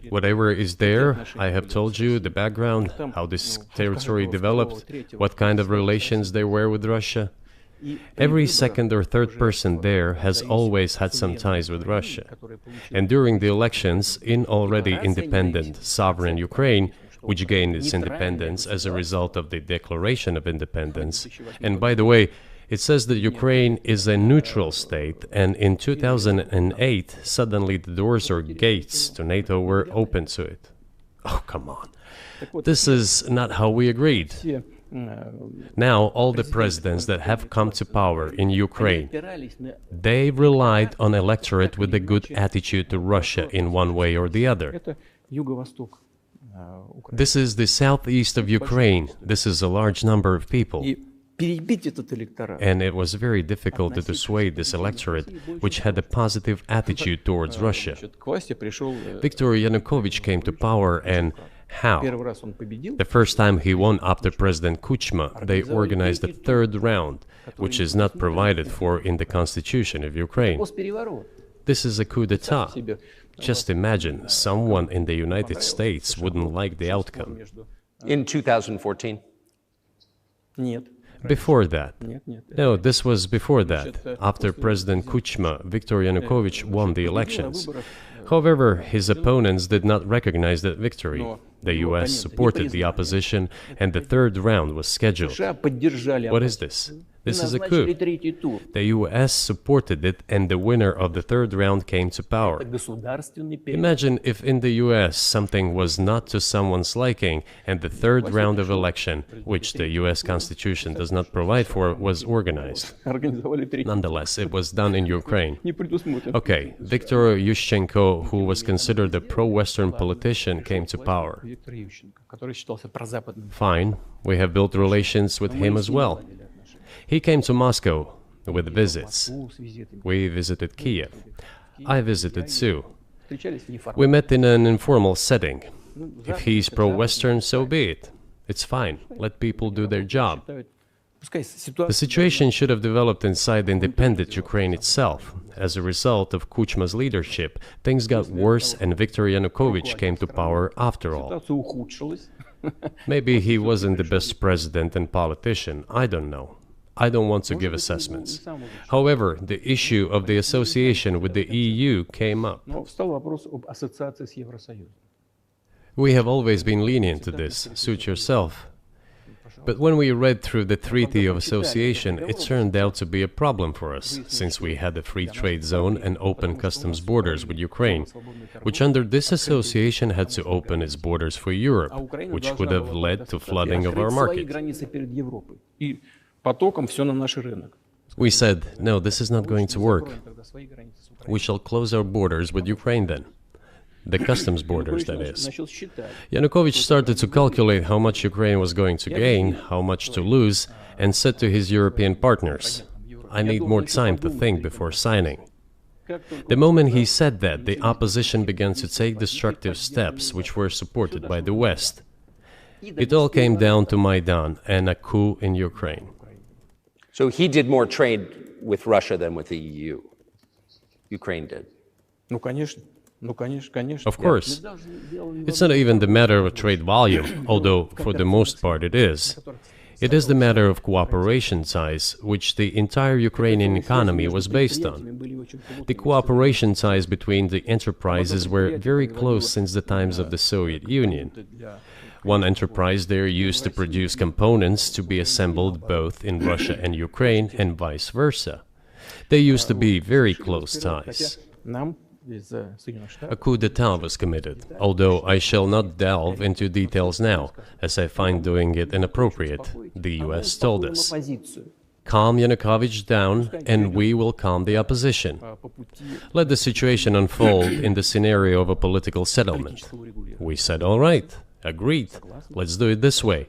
Speaker 3: Whatever is there, I have told you the background, how this territory developed, what kind of relations there were with Russia. Every second or third person there has always had some ties with Russia. And during the elections in already independent, sovereign Ukraine, which gained its independence as a result of the Declaration of Independence, and by the way, it says that Ukraine is a neutral state, and in 2008, suddenly the doors or gates to NATO were open to it. Oh, come on. This is not how we agreed. Now, all the presidents that have come to power in Ukraine, they relied on electorate with a good attitude to Russia in one way or the other. This is the southeast of Ukraine. This is a large number of people. And it was very difficult to dissuade this electorate, which had a positive attitude towards Russia. Viktor Yanukovych came to power, and how? The first time he won after President Kuchma, they organized a third round, which is not provided for in the constitution of Ukraine. This is a coup d'etat. Just imagine, someone in the United States wouldn't like the outcome.
Speaker 2: In 2014?
Speaker 3: Before that. No, this was before that. After President Kuchma, Viktor Yanukovych won the elections. However, his opponents did not recognize that victory. The US supported the opposition, and the third round was scheduled. What is this? This is a coup. The US supported it, and the winner of the third round came to power. Imagine if in the US something was not to someone's liking, and the third round of election, which the US Constitution does not provide for, was organized. Nonetheless, it was done in Ukraine. Okay, Viktor Yushchenko, who was considered a pro-Western politician, came to power. Fine, we have built relations with him as well. He came to Moscow with visits. We visited Kiev. I visited too. We met in an informal setting. If he's pro-Western, so be it. It's fine. Let people do their job. The situation should have developed inside the independent Ukraine itself. As a result of Kuchma's leadership, things got worse and Viktor Yanukovych came to power after all. Maybe he wasn't the best president and politician, I don't know. I don't want to give assessments. However, the issue of the association with the EU came up. We have always been lenient to this, suit yourself. But when we read through the Treaty of Association, it turned out to be a problem for us, since we had a free trade zone and open customs borders with Ukraine, which under this association had to open its borders for Europe, which would have led to flooding of our market. We said, no, this is not going to work. We shall close our borders with Ukraine then. The customs borders, that is. Yanukovych started to calculate how much Ukraine was going to gain, how much to lose, and said to his European partners, I need more time to think before signing. The moment he said that, the opposition began to take destructive steps which were supported by the West. It all came down to Maidan and a coup in Ukraine.
Speaker 2: So he did more trade with Russia than with the EU. Ukraine did.
Speaker 3: Of course. It's not even the matter of trade volume, although for the most part it is. It is the matter of cooperation ties, which the entire Ukrainian economy was based on. The cooperation ties between the enterprises were very close since the times of the Soviet Union. One enterprise there used to produce components to be assembled both in Russia and Ukraine, and vice versa. They used to be very close ties. A coup d'etat was committed, although I shall not delve into details now, as I find doing it inappropriate, the US told us. Calm Yanukovych down, and we will calm the opposition. Let the situation unfold in the scenario of a political settlement. We said, all right, agreed, let's do it this way.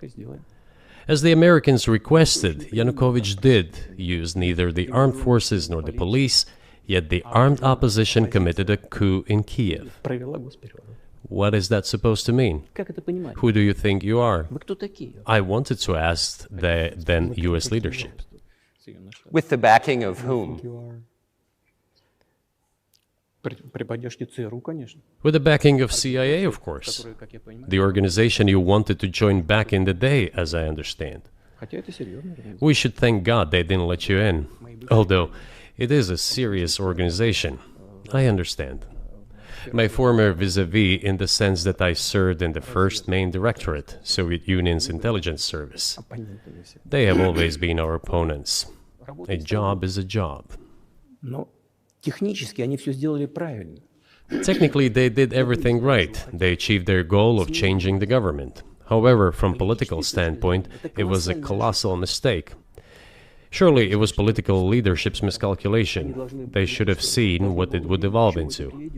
Speaker 3: As the Americans requested, Yanukovych did use neither the armed forces nor the police, yet the armed opposition committed a coup in Kiev. What is that supposed to mean? Who do you think you are? I wanted to ask the then US leadership.
Speaker 2: With the backing of whom?
Speaker 3: With the backing of CIA, of course. The organization you wanted to join back in the day, as I understand. We should thank God they didn't let you in. Although, it is a serious organization. I understand. My former vis-a-vis in the sense that I served in the first main directorate, Soviet Union's intelligence service. They have always been our opponents. A job is a job. Technically, they did everything right. They achieved their goal of changing the government. However, from political standpoint, it was a colossal mistake. Surely it was political leadership's miscalculation. They should have seen what it would evolve into.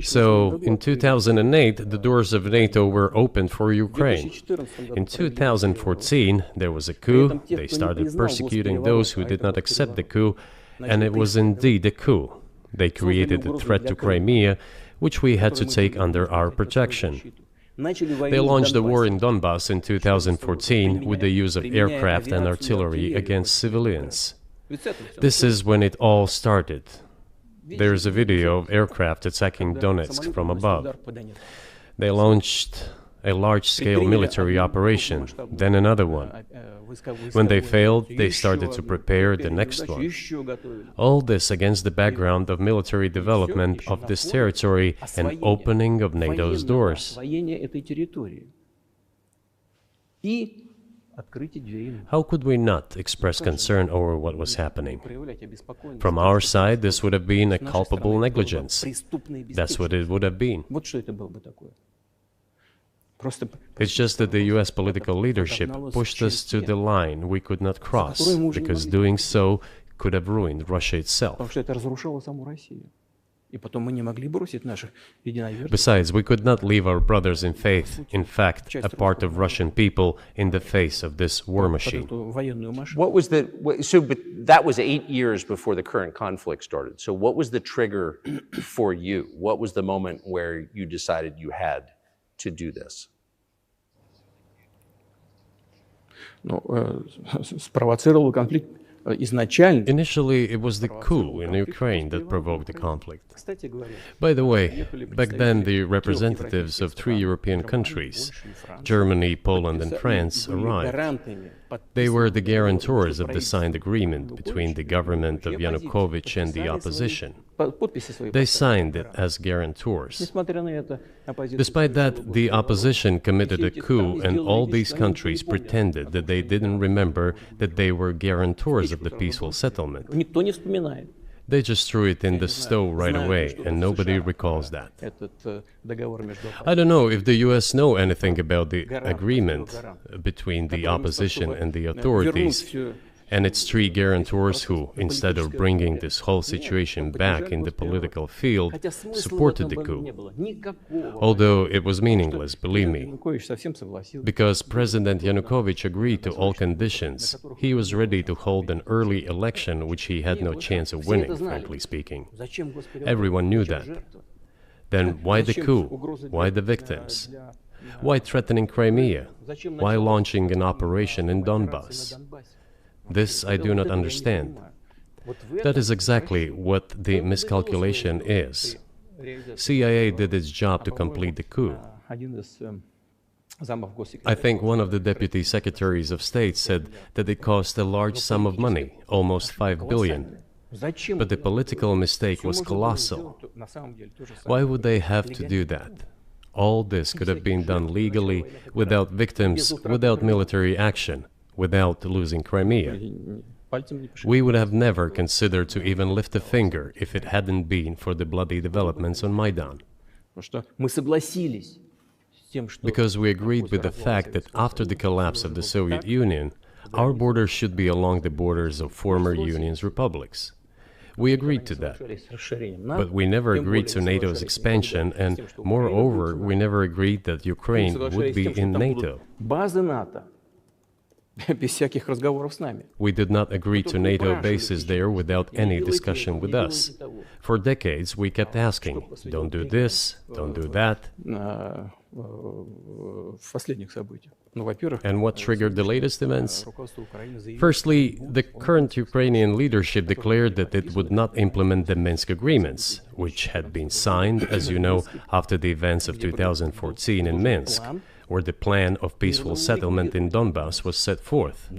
Speaker 3: So, in 2008, the doors of NATO were opened for Ukraine. In 2014, there was a coup. They started persecuting those who did not accept the coup, and it was indeed a coup. They created a threat to Crimea, which we had to take under our protection. They launched the war in Donbass in 2014 with the use of aircraft and artillery against civilians. This is when it all started. There is a video of aircraft attacking Donetsk from above. They launched a large-scale military operation, then another one. When they failed, they started to prepare the next one. All this against the background of military development of this territory and opening of NATO's doors. How could we not express concern over what was happening? From our side, this would have been a culpable negligence. That's what it would have been. It's just that the US political leadership pushed us to the line we could not cross, because doing so could have ruined Russia itself. Besides, we could not leave our brothers in faith, in fact, a part of Russian people, in the face of this war machine.
Speaker 2: But that was 8 years before the current conflict started. So what was the trigger for you? What was the moment where you decided you had to do this?
Speaker 4: Спровоцировал конфликт
Speaker 3: Initially, it was the coup in Ukraine that provoked the conflict. By the way, back then the representatives of 3 European countries, Germany, Poland and France, arrived. They were the guarantors of the signed agreement between the government of Yanukovych and the opposition. They signed it as guarantors. Despite that, the opposition committed a coup, and all these countries pretended that they didn't remember that they were guarantors of the peaceful settlement. They just threw it in the stove right away, and nobody recalls that. I don't know if the US know anything about the agreement between the opposition and the authorities, and its 3 guarantors who, instead of bringing this whole situation back in the political field, supported the coup. Although it was meaningless, believe me, because President Yanukovych agreed to all conditions. He was ready to hold an early election, which he had no chance of winning, frankly speaking. Everyone knew that. Then why the coup? Why the victims? Why threatening Crimea? Why launching an operation in Donbass? This I do not understand. That is exactly what the miscalculation is. CIA did its job to complete the coup. I think one of the deputy secretaries of state said that it cost a large sum of money, almost 5 billion. But the political mistake was colossal. Why would they have to do that? All this could have been done legally, without victims, without military action, without losing Crimea. We would have never considered to even lift a finger if it hadn't been for the bloody developments on Maidan. because we agreed with the fact that after the collapse of the Soviet Union, our borders should be along the borders of former Union's republics. We agreed to that. But we never agreed to NATO's expansion, and moreover, we never agreed that Ukraine would be in NATO. We did not agree to NATO bases there without any discussion with us. For decades, we kept asking, don't do this, don't do that. And what triggered the latest events? Firstly, the current Ukrainian leadership declared that it would not implement the Minsk agreements, which had been signed, as you know, after the events of 2014 in Minsk, where the plan of peaceful settlement in Donbass was set forth.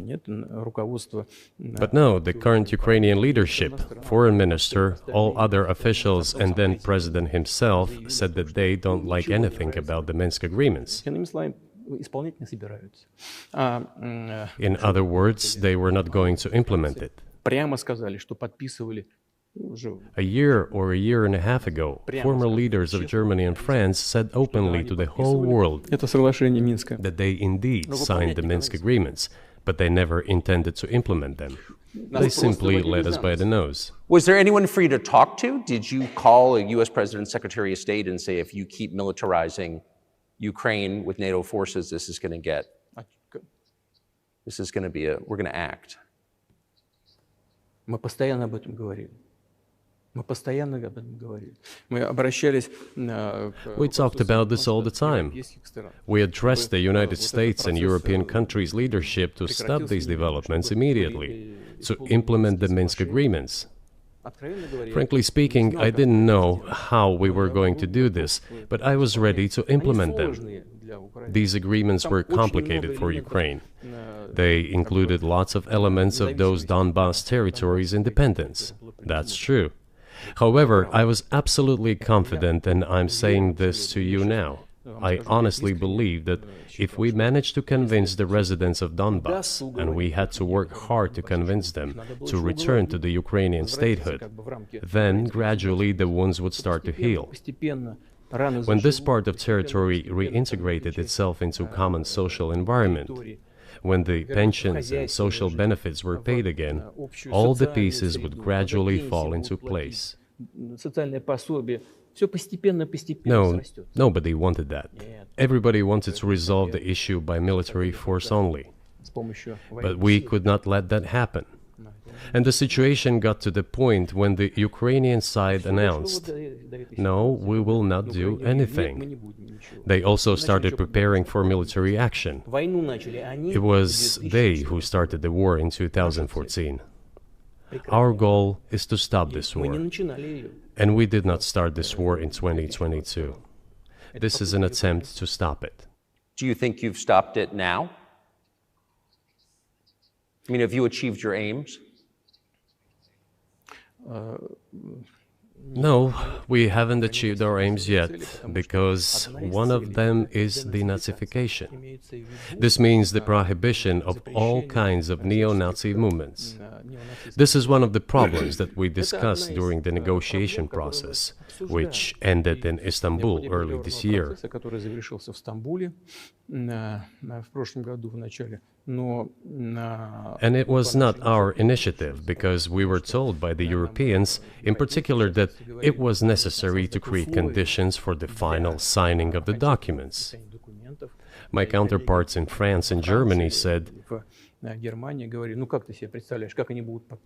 Speaker 3: But no, the current Ukrainian leadership, foreign minister, all other officials, and then president himself said that they don't like anything about the Minsk agreements. In other words, they were not going to implement it. A year or a year and a half ago, former leaders of Germany and France said openly to the whole world that they indeed signed the Minsk agreements, but they never intended to implement them. They simply led us by the nose.
Speaker 2: Was there anyone for you to talk to? Did you call a U.S. President, Secretary of State and say, if you keep militarizing Ukraine with NATO forces, this is going to be we're going to act?
Speaker 3: We talked about this all the time. We addressed the United States and European countries' leadership to stop these developments immediately, to implement the Minsk agreements. Frankly speaking, I didn't know how we were going to do this, but I was ready to implement them. These agreements were complicated for Ukraine. They included lots of elements of those Donbass territories' independence. That's true. However, I was absolutely confident, and I'm saying this to you now. I honestly believe that if we managed to convince the residents of Donbass, and we had to work hard to convince them to return to the Ukrainian statehood, then gradually the wounds would start to heal. When this part of territory reintegrated itself into common social environment, when the pensions and social benefits were paid again, all the pieces would gradually fall into place. No, nobody wanted that. Everybody wanted to resolve the issue by military force only. But we could not let that happen. And the situation got to the point when the Ukrainian side announced, no, we will not do anything. They also started preparing for military action. It was they who started the war in 2014. Our goal is to stop this war. And we did not start this war in 2022. This is an attempt to stop it.
Speaker 2: Do you think you've stopped it now? I mean, have you achieved your aims?
Speaker 3: No, we haven't achieved our aims yet, because one of them is denazification. This means the prohibition of all kinds of neo-Nazi movements. This is one of the problems that we discussed during the negotiation process, which ended in Istanbul early this year. And it was not our initiative, because we were told by the Europeans, in particular, that it was necessary to create conditions for the final signing of the documents. My counterparts in France and Germany said,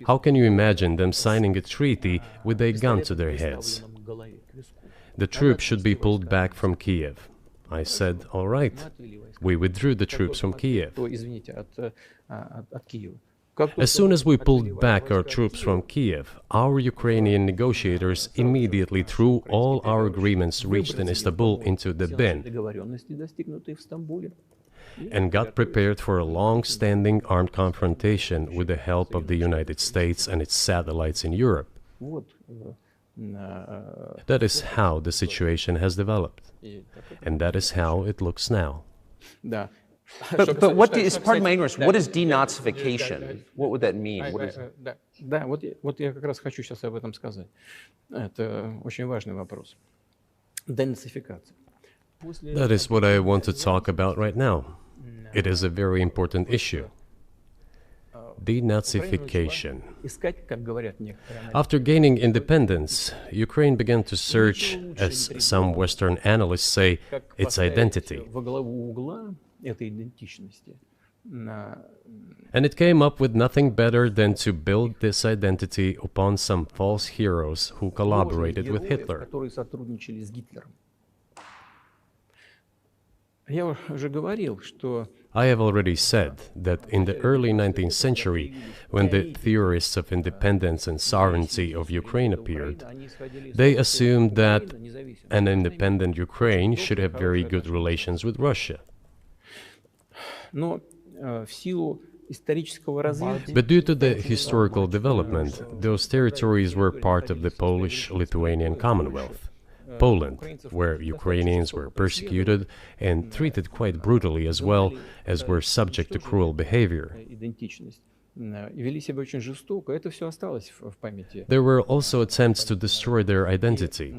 Speaker 3: how can you imagine them signing a treaty with a gun to their heads? The troops should be pulled back from Kiev. I said, all right. We withdrew the troops from Kiev. As soon as we pulled back our troops from Kiev, our Ukrainian negotiators immediately threw all our agreements reached in Istanbul into the bin and got prepared for a long-standing armed confrontation with the help of the United States and its satellites in Europe. That is how the situation has developed, and that is how it looks now.
Speaker 2: But what is, pardon my ignorance, what is denazification? What would that mean? What is...
Speaker 4: Да, вот я как раз хочу сейчас об этом сказать. Это очень важный вопрос. Денацификация.
Speaker 3: That is what I want to talk about right now. It is a very important issue. Denazification. After gaining independence, Ukraine began to search, as some Western analysts say, its identity. And it came up with nothing better than to build this identity upon some false heroes who collaborated with Hitler. I have already said that in the early 19th century, when the theorists of independence and sovereignty of Ukraine appeared, they assumed that an independent Ukraine should have very good relations with Russia. But due to the historical development, those territories were part of the Polish-Lithuanian Commonwealth. Poland, where Ukrainians were persecuted and treated quite brutally as well as were subject to cruel behavior. There were also attempts to destroy their identity.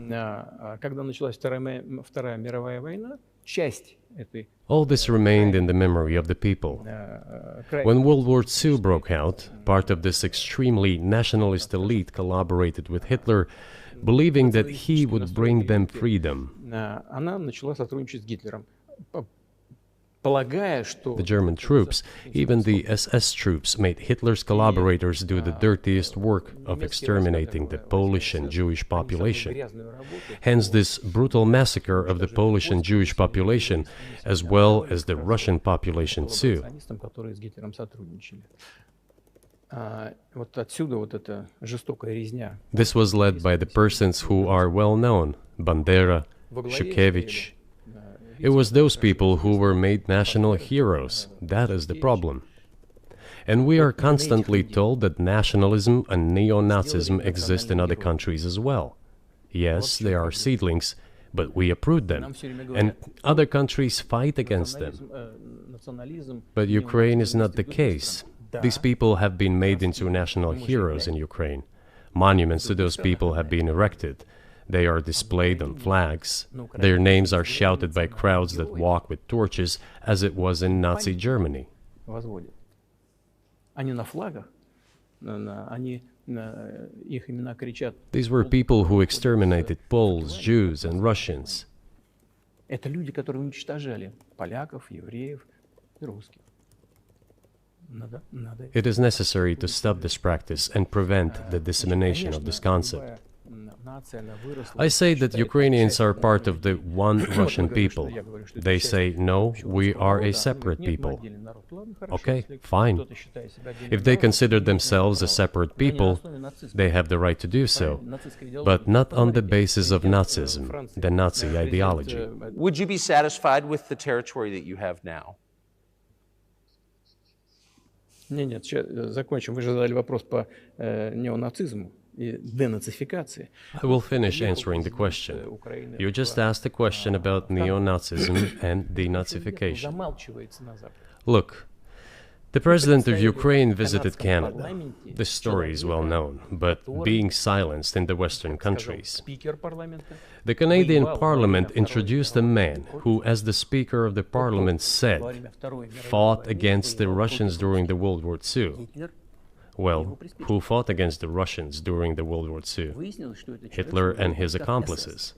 Speaker 3: All this remained in the memory of the people. When World War II broke out, part of this extremely nationalist elite collaborated with Hitler, believing that he would bring them freedom. The German troops, even the SS troops, made Hitler's collaborators do the dirtiest work of exterminating the Polish and Jewish population. Hence this brutal massacre of the Polish and Jewish population, as well as the Russian population too. This was led by the persons who are well known, Bandera, Shukevich. It was those people who were made national heroes. That is the problem. And we are constantly told that nationalism and neo-Nazism exist in other countries as well. Yes, they are seedlings, but we uproot them, and other countries fight against them. But Ukraine is not the case. These people have been made into national heroes in Ukraine. Monuments to those people have been erected. They are displayed on flags. Their names are shouted by crowds that walk with torches, as it was in Nazi Germany. These were people who exterminated Poles, Jews, and Russians. It is necessary to stop this practice and prevent the dissemination of this concept. I say that Ukrainians are part of the one Russian people. They say, no, we are a separate people. Okay, fine. If they consider themselves a separate people, they have the right to do so, but not on the basis of Nazism, the Nazi ideology.
Speaker 2: Would you be satisfied with the territory that you have now?
Speaker 4: Нет, сейчас закончим. Вы же задали вопрос по неонацизму и денацификации.
Speaker 3: I will finish answering the question. You just asked a question about neo-Nazism and denazification. Look, the president of Ukraine visited Canada. This story is well known, but being silenced in the Western countries. The Canadian Parliament introduced a man who, as the Speaker of the Parliament said, fought against the Russians during the World War II. Well, who fought against the Russians during the World War II? Hitler and his accomplices.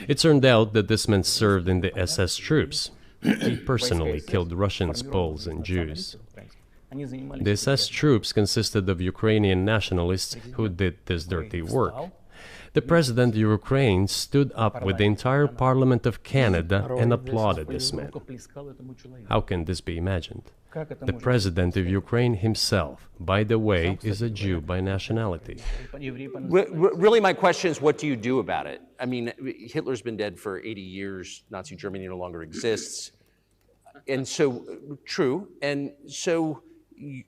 Speaker 3: It turned out that this man served in the SS troops. He personally killed Russians, Poles, and Jews. The SS troops consisted of Ukrainian nationalists who did this dirty work. The president of Ukraine stood up with the entire Parliament of Canada and applauded this man. How can this be imagined? The president of Ukraine himself, by the way, is a Jew by nationality.
Speaker 2: Really, my question is, what do you do about it? I mean, Hitler's been dead for 80 years. Nazi Germany no longer exists. And so, true. And so,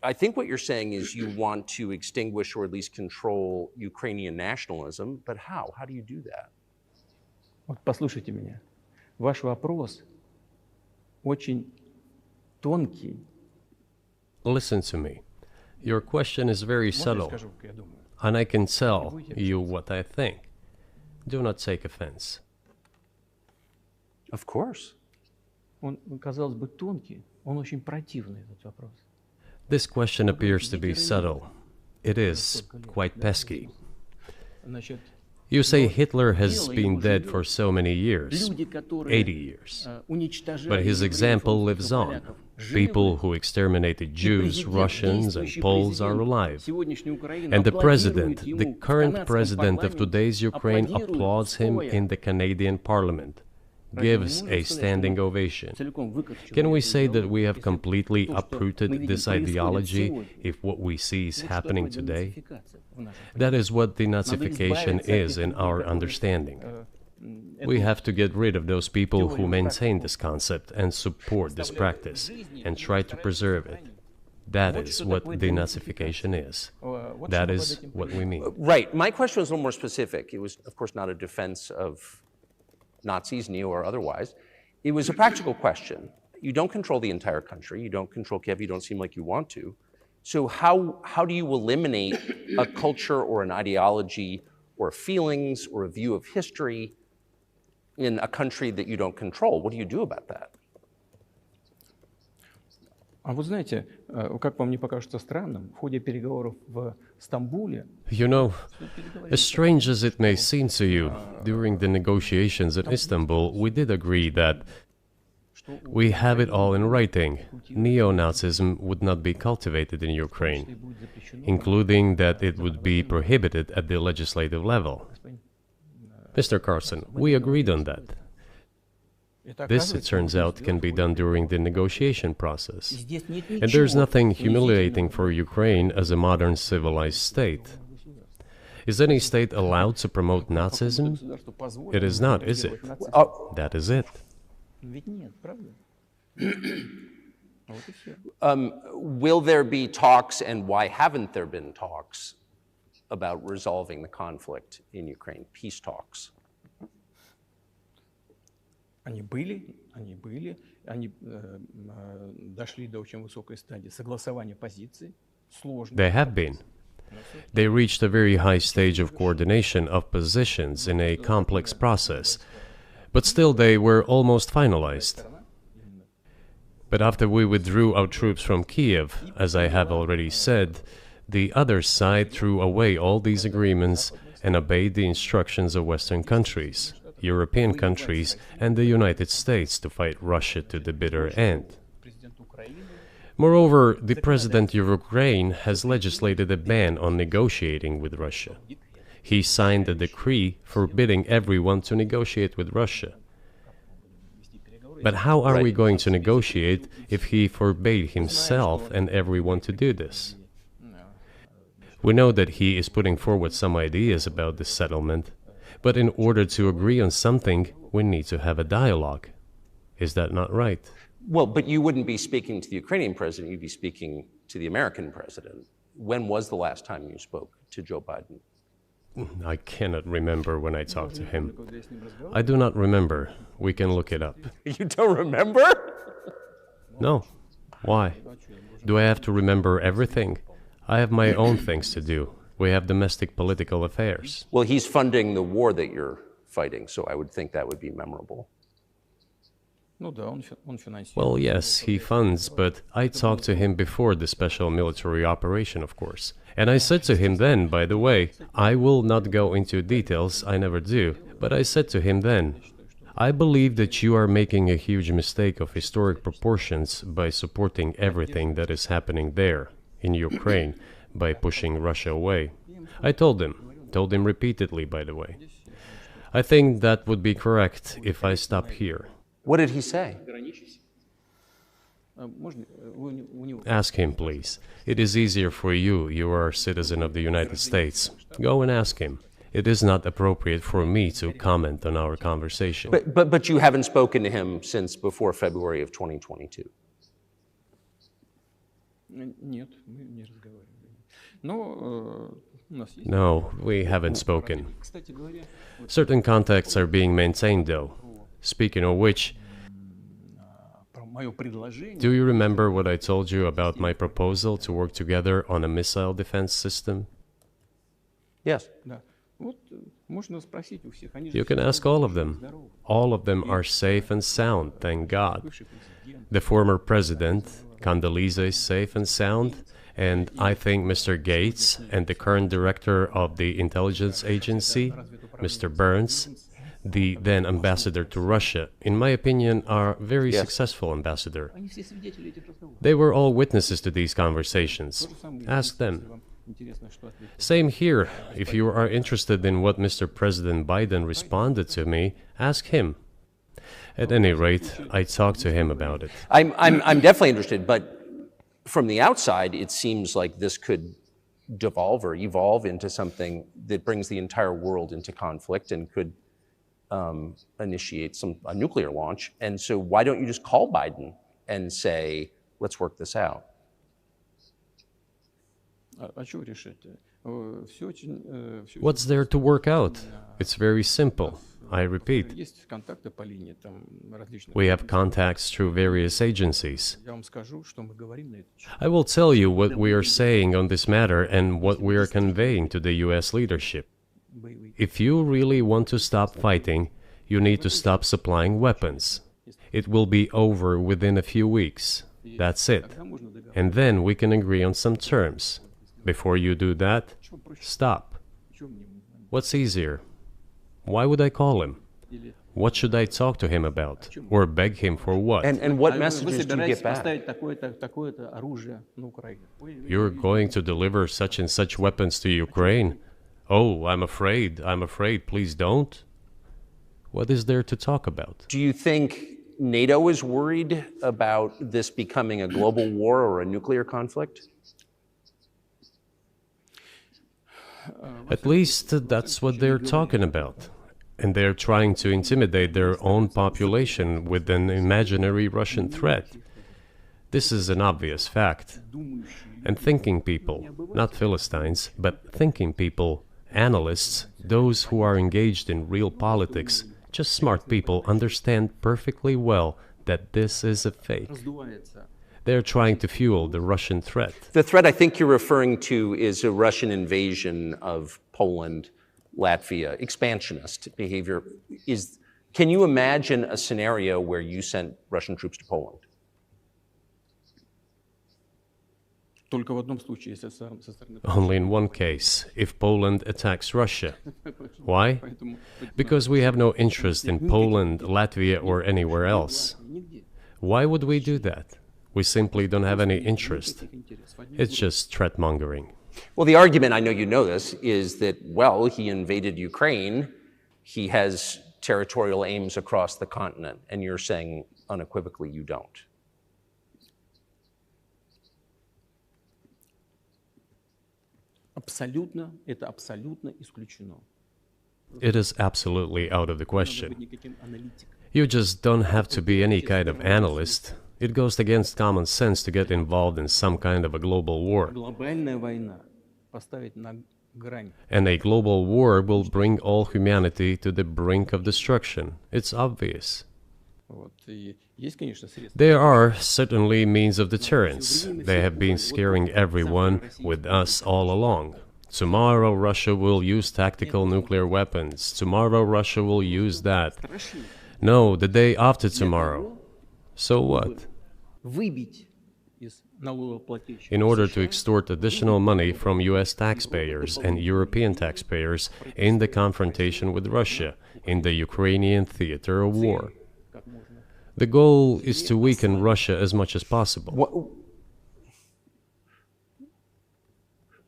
Speaker 2: I think what you're saying is you want to extinguish or at least control Ukrainian nationalism. But how? How do you do that?
Speaker 4: Вот послушайте меня. Ваш вопрос очень тонкий.
Speaker 3: Listen to me. Your question is very subtle, and I can tell you what I think. Do not take offense.
Speaker 2: Of course.
Speaker 4: Он, казалось бы, тонкий, он очень противный, этот вопрос.
Speaker 3: This question appears to be subtle. It is quite pesky.
Speaker 4: Значит,
Speaker 3: You say Hitler has been dead for so many years,
Speaker 4: люди, которые
Speaker 3: 80 years.
Speaker 4: уничтожали
Speaker 3: But his
Speaker 4: евреев,
Speaker 3: example
Speaker 4: русских,
Speaker 3: lives on.
Speaker 4: поляков,
Speaker 3: People
Speaker 4: живы.
Speaker 3: who exterminated
Speaker 4: И
Speaker 3: Jews,
Speaker 4: президент,
Speaker 3: Russians, and
Speaker 4: действующий
Speaker 3: Poles are
Speaker 4: президент
Speaker 3: alive.
Speaker 4: сегодняшней Украины
Speaker 3: And the
Speaker 4: аплодирует
Speaker 3: president,
Speaker 4: ему
Speaker 3: the
Speaker 4: в
Speaker 3: current
Speaker 4: канадском
Speaker 3: president of
Speaker 4: парламенте,
Speaker 3: today's Ukraine,
Speaker 4: аплодирует
Speaker 3: applauds him
Speaker 4: стоя.
Speaker 3: in the Canadian parliament,
Speaker 4: Разве мы
Speaker 3: gives
Speaker 4: можем
Speaker 3: a
Speaker 4: сказать, что
Speaker 3: standing
Speaker 4: мы
Speaker 3: ovation.
Speaker 4: целиком выкорчевали
Speaker 3: Can we
Speaker 4: эту
Speaker 3: say that
Speaker 4: идеологию,
Speaker 3: we have
Speaker 4: если
Speaker 3: completely
Speaker 4: то, что мы
Speaker 3: uprooted
Speaker 4: видим,
Speaker 3: this
Speaker 4: происходит
Speaker 3: ideology
Speaker 4: сегодня?
Speaker 3: if what we see is
Speaker 4: Вот что
Speaker 3: happening
Speaker 4: такое
Speaker 3: today?
Speaker 4: денацификация в нашем
Speaker 3: That is what
Speaker 4: Надо
Speaker 3: denazification
Speaker 4: избавиться от
Speaker 3: is
Speaker 4: тех
Speaker 3: in
Speaker 4: людей,
Speaker 3: our
Speaker 4: которые,
Speaker 3: understanding.
Speaker 4: эту
Speaker 3: We have to get rid of those people who
Speaker 4: теорию
Speaker 3: maintain
Speaker 4: практику
Speaker 3: this concept and support this
Speaker 4: оставляют в
Speaker 3: practice
Speaker 4: жизни
Speaker 3: and
Speaker 4: и
Speaker 3: try to
Speaker 4: стараются
Speaker 3: preserve it.
Speaker 4: сохранить.
Speaker 3: That
Speaker 4: Вот
Speaker 3: is
Speaker 4: что
Speaker 3: what
Speaker 4: такое
Speaker 3: denazification
Speaker 4: денацификация.
Speaker 3: is.
Speaker 4: Вот
Speaker 3: That
Speaker 4: что под
Speaker 3: is
Speaker 4: этим
Speaker 3: what we
Speaker 4: понимаем.
Speaker 3: mean.
Speaker 2: Right. My question was a little more specific. It was, of course, not a defense of Nazis, neo or otherwise. It was a practical question. You don't control the entire country. You don't control Kiev. You don't seem like you want to. So how do you eliminate a culture or an ideology or feelings or a view of history in a country that you don't control? What do you do about that?
Speaker 4: А вы знаете, как вам не покажется странным, в ходе переговоров в Стамбуле
Speaker 3: You know, as strange as it may seem to you, during the negotiations in Istanbul, we did agree that we have it all in writing. Neo-Nazism would not be cultivated in Ukraine, including that it would be prohibited at the legislative level. Mr. Carson, we agreed on that. This, it turns out, can be done during the negotiation process. And there's nothing humiliating for Ukraine as a modern civilized state. Is any state allowed to promote Nazism? It is not, is it? That is it.
Speaker 4: Ведь нет, правда? Вот и все.
Speaker 2: Will there be talks, and why haven't there been talks about resolving the conflict in Ukraine? Peace talks.
Speaker 4: Они были, они дошли до очень высокой стадии согласования позиций, сложно.
Speaker 3: They have been. They reached a very high stage of coordination of positions in a complex process, but still they were almost finalized. But after we withdrew our troops from Kiev, as I have already said, the other side threw away all these agreements and obeyed the instructions of Western countries, European countries, and the United States to fight Russia to the bitter end. Moreover, the president of Ukraine has legislated a ban on negotiating with Russia. He signed a decree forbidding everyone to negotiate with Russia. But how are we going to negotiate if he forbade himself and everyone to do this? We know that he is putting forward some ideas about this settlement, but in order to agree on something, we need to have a dialogue. Is that not right?
Speaker 2: Well, but you wouldn't be speaking to the Ukrainian president, you'd be speaking to the American president. When was the last time you spoke to Joe Biden?
Speaker 3: I cannot remember when I talked to him. I do not remember. We can look it up.
Speaker 2: You don't remember?
Speaker 3: No. Why? Do I have to remember everything? I have my own things to do. We have domestic political affairs.
Speaker 2: Well, he's funding the war that you're fighting, so I would think that would be memorable.
Speaker 4: Ну да, он финансирует.
Speaker 3: Well, yes, he funds, but I talked to him before the special military operation, of course. And I said to him then, by the way, I will not go into details, I never do, but I said to him then, I believe that you are making a huge mistake of historic proportions by supporting everything that is happening there, in Ukraine, by pushing Russia away. I told him repeatedly, by the way. I think that would be correct if I stop here.
Speaker 2: What did he say?
Speaker 3: Ask him, please. It is easier for you. You are a citizen of the United States. Go and ask him. It is not appropriate for me to comment on our conversation.
Speaker 2: But you haven't spoken to him since before February of 2022.
Speaker 4: Нет, мы не разговаривали. Но у нас есть.
Speaker 3: No, we haven't spoken.
Speaker 4: Кстати говоря,
Speaker 3: Certain contacts are being maintained, though. Speaking of which,
Speaker 4: про мое предложение.
Speaker 3: do you remember what I told you about my proposal to work together on a missile defense system?
Speaker 2: Yes.
Speaker 4: Да. Вот Можно спросить у всех, они же
Speaker 3: You can
Speaker 4: все
Speaker 3: ask all of
Speaker 4: живы,
Speaker 3: them.
Speaker 4: здоровы.
Speaker 3: All of them are safe and sound, thank God.
Speaker 4: Бывший президент.
Speaker 3: The former president, Condoleezza, is safe and sound, and I think Mr. Gates and the current director of the intelligence agency, Mr. Burns, the then ambassador to Russia, in my opinion, are very
Speaker 2: Yes.
Speaker 3: successful ambassador.
Speaker 4: Они все свидетели этих разговоров.
Speaker 3: They were all witnesses to these conversations.
Speaker 4: То же самое,
Speaker 3: Ask
Speaker 4: если
Speaker 3: them.
Speaker 4: вам интересно, что ответил.
Speaker 3: Same here. If you are interested in what Mr. President Biden responded to me, ask him. At any rate, I talked to him about it.
Speaker 2: I'm definitely interested, but from the outside, it seems like this could devolve or evolve into something that brings the entire world into conflict and could initiate a nuclear launch. And so why don't you just call Biden and say, let's work this out?
Speaker 4: А что вы решите? Все очень... всё
Speaker 3: What's
Speaker 4: очень
Speaker 3: there
Speaker 4: просто.
Speaker 3: to work out? It's very simple. I repeat,
Speaker 4: Есть контакты по линии там различных.
Speaker 3: we have contacts through various agencies.
Speaker 4: Я вам скажу, что мы говорим на эту тему.
Speaker 3: I will tell you what we are saying on this matter and what we are conveying to the US leadership.
Speaker 4: Боевые.
Speaker 3: If you really want to stop fighting, you need to stop supplying weapons. It will be over within a few weeks. That's it.
Speaker 4: Тогда можно договориться.
Speaker 3: And then we can agree on some terms. Before you do that, stop.
Speaker 4: Чё мне?
Speaker 3: What's easier? Why would I call him?
Speaker 4: Или...
Speaker 3: What should I talk to him about? Or beg him for what?
Speaker 2: And what
Speaker 4: Вы
Speaker 2: messages do you
Speaker 4: собираетесь
Speaker 2: get back?
Speaker 4: поставить такое-то оружие на Украину.
Speaker 3: You're going to deliver such and such weapons to Ukraine? Oh, I'm afraid, please don't. What is there to talk about?
Speaker 2: Do you think NATO is worried about this becoming a global war or a nuclear conflict?
Speaker 3: At least that's what they're talking about. And they're trying to intimidate their own population with an imaginary Russian threat. This is an obvious fact. And thinking people, not Philistines, but thinking people, analysts, those who are engaged in real politics, just smart people, understand perfectly well that this is a fake.
Speaker 4: Раздувается.
Speaker 3: They're trying to fuel the Russian threat.
Speaker 2: The threat I think you're referring to is a Russian invasion of Poland, Latvia, expansionist behavior. Can you imagine a scenario where you sent Russian troops to Poland?
Speaker 4: Только в одном случае, если со стороны...
Speaker 3: Only in one case, if Poland attacks Russia. Why?
Speaker 4: Поэтому
Speaker 3: Because we have no interest in Poland, Latvia, or anywhere else.
Speaker 4: нигде.
Speaker 3: Why would we do that? We simply don't have any interest. It's just threat mongering.
Speaker 2: Well, the argument, I know you know this, is that, well, he invaded Ukraine. He has territorial aims across the continent. And you're saying unequivocally you don't.
Speaker 4: Это абсолютно исключено.
Speaker 3: It is absolutely out of the question.
Speaker 4: Никаким аналитиком.
Speaker 3: You just don't have to be any kind of analyst. It goes against common sense to get involved in some kind of a global war.
Speaker 4: Глобальная война поставить на грань.
Speaker 3: And a global war will bring all humanity to the brink of destruction. It's obvious.
Speaker 4: Вот. И есть, конечно, средства.
Speaker 3: There are certainly means of deterrence. They have been scaring everyone with us all along. Tomorrow Russia will use tactical nuclear weapons. Tomorrow Russia will use that. No, the day after tomorrow. So what?
Speaker 4: Выбить из налогоплательщиков
Speaker 3: In order to
Speaker 4: США
Speaker 3: extort additional money from US taxpayers and European taxpayers in the confrontation with Russia in the Ukrainian theater of war.
Speaker 4: как можно.
Speaker 3: The goal is to weaken Russia as much as possible.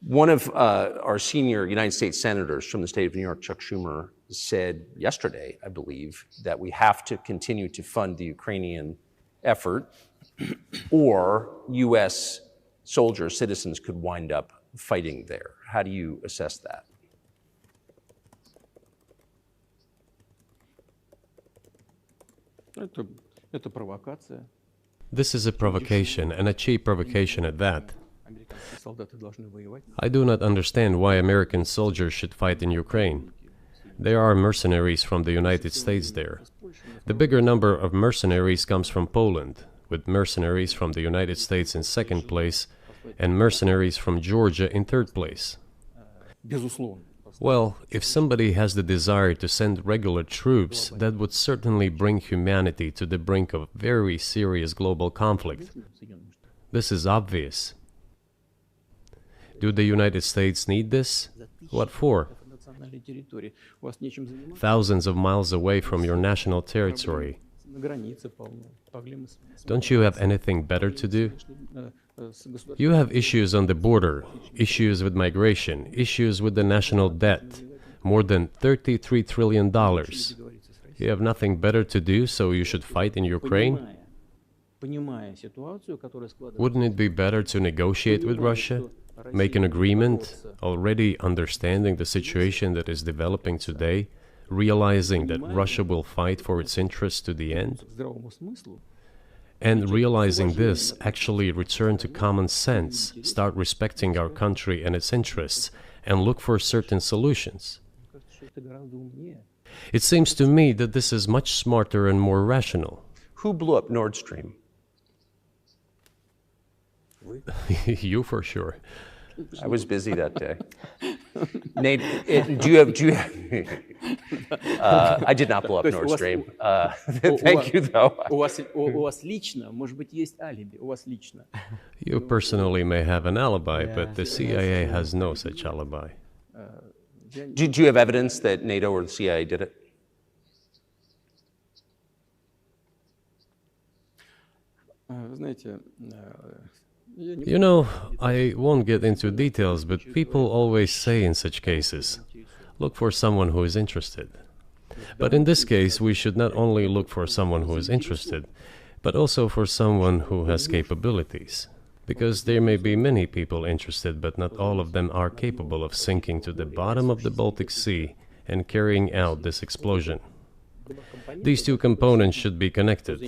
Speaker 2: One of our senior United States senators from the state of New York, Chuck Schumer, said yesterday, I believe, that we have to continue to fund the Ukrainian effort, or U.S. soldiers, citizens could wind up fighting there. How do you assess that?
Speaker 4: Это провокация.
Speaker 3: This is a provocation, and a cheap provocation at that.
Speaker 4: Американские солдаты должны воевать.
Speaker 3: I do not understand why American soldiers should fight in Ukraine. There are mercenaries from the United States there. The bigger number of mercenaries comes from Poland, with mercenaries from the United States in second place and mercenaries from Georgia in third place.
Speaker 4: Безусловно.
Speaker 3: Well, if somebody has the desire to send regular troops, that would certainly bring humanity to the brink of very serious global conflict. This is obvious. Do the United States need this? What for? Thousands of miles away from your national territory. Don't you have anything better to do? You have issues on the border, issues with migration, issues with the national debt, more than $33 trillion. You have nothing better to do, so you should fight in Ukraine? Wouldn't it be better to negotiate with Russia? Make an agreement, already understanding the situation that is developing today, realizing that Russia will fight for its interests to the end? And realizing this, actually return to common sense, start respecting our country and its interests, and look for certain solutions. It seems to me that this is much smarter and more rational.
Speaker 2: Who blew up Nord Stream?
Speaker 3: You for sure.
Speaker 2: I was busy that day. Nate, do you have I did not blow up Nord Stream. Thank you, though.
Speaker 3: You personally may have an alibi, but the CIA has no such alibi.
Speaker 2: Do you have evidence that NATO or the CIA did it?
Speaker 3: You know, I won't get into details, but people always say in such cases, look for someone who is interested. But in this case, we should not only look for someone who is interested, but also for someone who has capabilities. Because there may be many people interested, but not all of them are capable of sinking to the bottom of the Baltic Sea and carrying out this explosion. These two components should be connected.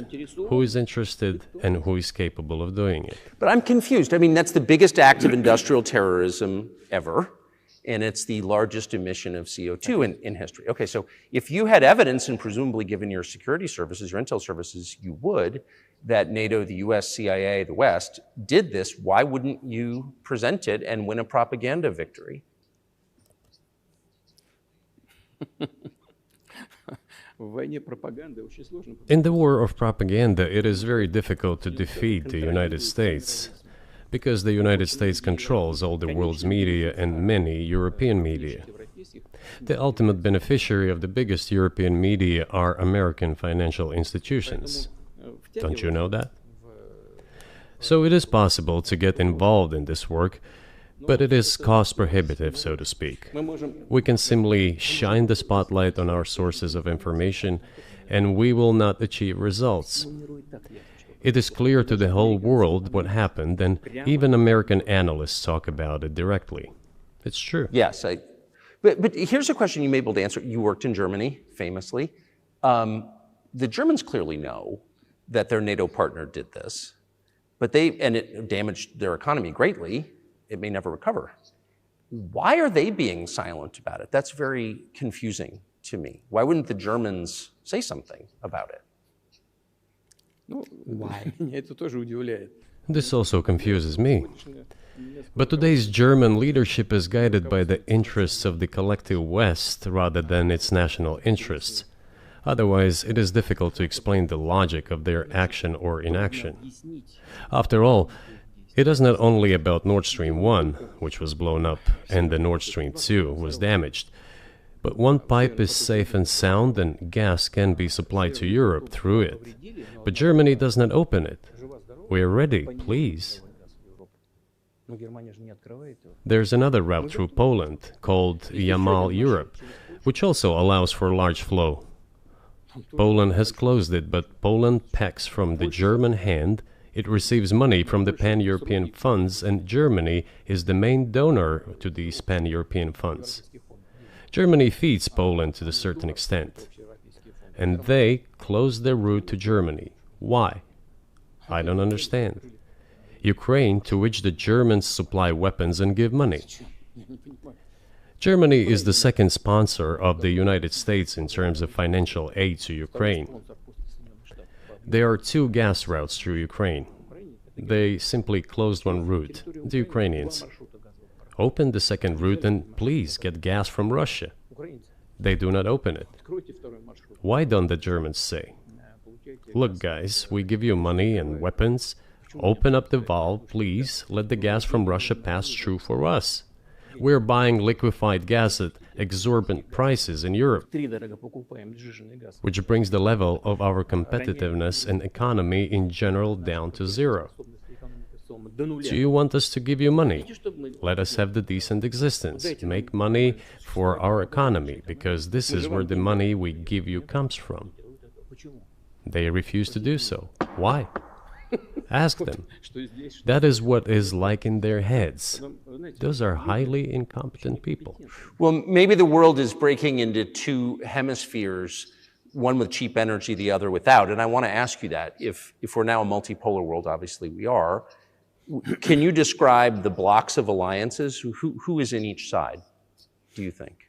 Speaker 3: Who is interested and who is capable of doing it?
Speaker 2: But I'm confused. I mean, that's the biggest act of industrial terrorism ever, and it's the largest emission of CO2 in history. Okay, so if you had evidence, and presumably given your security services, your intel services, you would, that NATO, the US, CIA, the West, did this, why wouldn't you present it and win a propaganda victory?
Speaker 3: In the war of propaganda, it is very difficult to defeat the United States, because the United States controls all the world's media and many European media. The ultimate beneficiary of the biggest European media are American financial institutions. Don't you know that? So it is possible to get involved in this work, but it is cost prohibitive, so to speak. We can simply shine the spotlight on our sources of information, and we will not achieve results. It is clear to the whole world what happened, and even American analysts talk about it directly. It's true.
Speaker 2: Yes, but here's a question you may be able to answer. You worked in Germany, famously. The Germans clearly know that their NATO partner did this, and it damaged their economy greatly. It may never recover. Why are they being silent about it? That's very confusing to me. Why wouldn't the Germans say something about it?
Speaker 1: Why?
Speaker 3: This also confuses me. But today's German leadership is guided by the interests of the collective West rather than its national interests. Otherwise, it is difficult to explain the logic of their action or inaction. After all, it is not only about Nord Stream 1, which was blown up, and the Nord Stream 2 was damaged, but one pipe is safe and sound and gas can be supplied to Europe through it. But Germany does not open it. We are ready, please. There's another route through Poland, called Yamal Europe, which also allows for large flow. Poland has closed it, but Poland packs from the German hand. It receives money from the pan-European funds, and Germany is the main donor to these pan-European funds. Germany feeds Poland to a certain extent, and they close their route to Germany. Why? I don't understand. Ukraine, to which the Germans supply weapons and give money. Germany is the second sponsor of the United States in terms of financial aid to Ukraine. There are two gas routes through Ukraine. They simply closed one route, the Ukrainians. Open the second route and please get gas from Russia. They do not open it. Why don't the Germans say, look guys, we give you money and weapons, open up the valve, please, let the gas from Russia pass through for us. We're buying liquefied gas at exorbitant prices in Europe, which brings the level of our competitiveness and economy in general down to zero. Do you want us to give you money? Let us have the decent existence. Make money for our economy, because this is where the money we give you comes from. They refuse to do so. Why? Ask them. That is what is like in their heads. Those are highly incompetent people.
Speaker 2: Well, maybe the world is breaking into two hemispheres, one with cheap energy, the other without. And I want to ask you that. If we're now a multipolar world, obviously we are, can you describe the blocks of alliances? Who is in each side, do you think?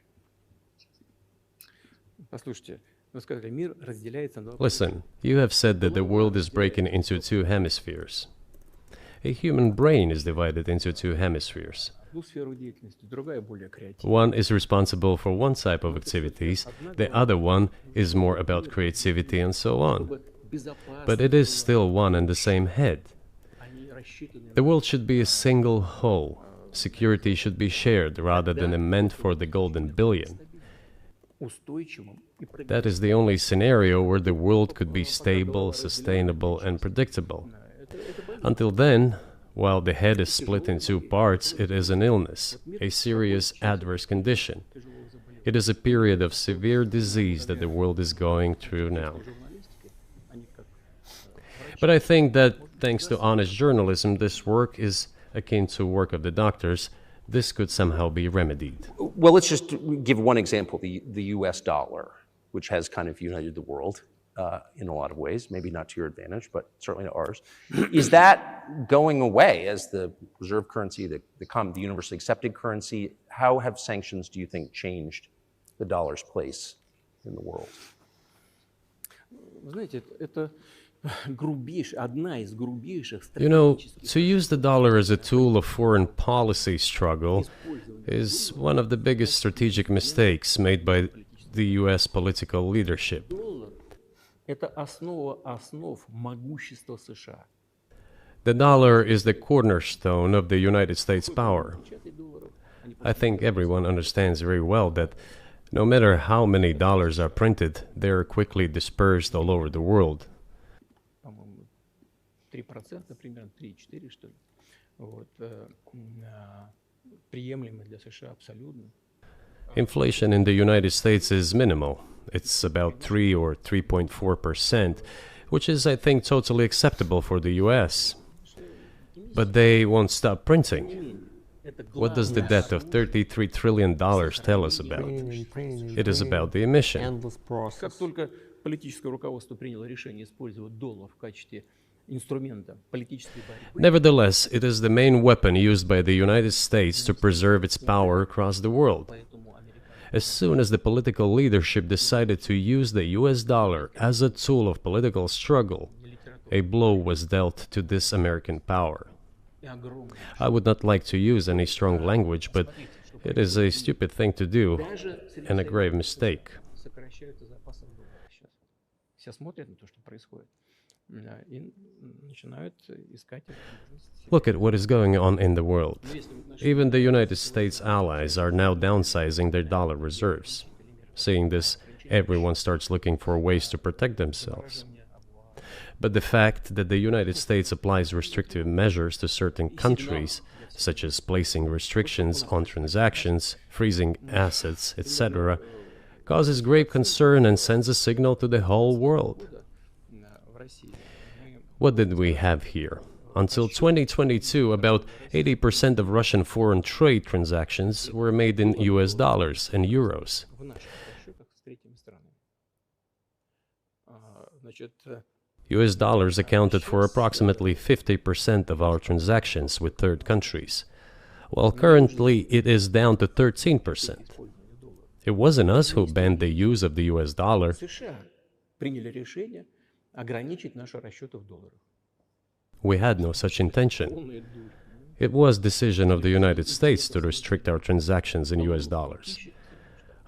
Speaker 3: Listen, you have said that the world is breaking into two hemispheres. A human brain is divided into two hemispheres. One is responsible for one type of activities, the other one is more about creativity and so on. But it is still one and the same head. The world should be a single whole. Security should be shared rather than meant for the golden billion. That is the only scenario where the world could be stable, sustainable, and predictable. Until then, while the head is split in two parts, it is an illness, a serious adverse condition. It is a period of severe disease that the world is going through now. But I think that, thanks to honest journalism, this work is akin to work of the doctors. This could somehow be remedied.
Speaker 2: Well, let's just give one example, the US dollar, which has kind of united the world in a lot of ways, maybe not to your advantage, but certainly to ours. Is that going away as the reserve currency, the universally accepted currency? How have sanctions, do you think, changed the dollar's place in the world?
Speaker 3: You know, to use the dollar as a tool of foreign policy struggle is one of the biggest strategic mistakes made by the US political leadership. The dollar is the cornerstone of the United States power. I think everyone understands very well that no matter how many dollars are printed, they are quickly dispersed all over the world. Inflation in the United States is minimal. It's about 3 or 3.4%, which is, I think, totally acceptable for the US. But they won't stop printing. What does the debt of $33 trillion tell us about? It is about the emission.
Speaker 1: Endless process.
Speaker 3: Nevertheless, it is the main weapon used by the United States to preserve its power across the world. As soon as the political leadership decided to use the US dollar as a tool of political struggle, a blow was dealt to this American power. I would not like to use any strong language, but it is a stupid thing to do and a grave mistake. Look at what is going on in the world. Even the United States allies are now downsizing their dollar reserves. Seeing this, everyone starts looking for ways to protect themselves. But the fact that the United States applies restrictive measures to certain countries, such as placing restrictions on transactions, freezing assets, etc., causes grave concern and sends a signal to the whole world. What did we have here? Until 2022, about 80% of Russian foreign trade transactions were made in US dollars and euros. US dollars accounted for approximately 50% of our transactions with third countries, while currently it is down to 13%. It wasn't us who banned the use of the US dollar. We had no such intention. It was decision of the United States to restrict our transactions in US dollars.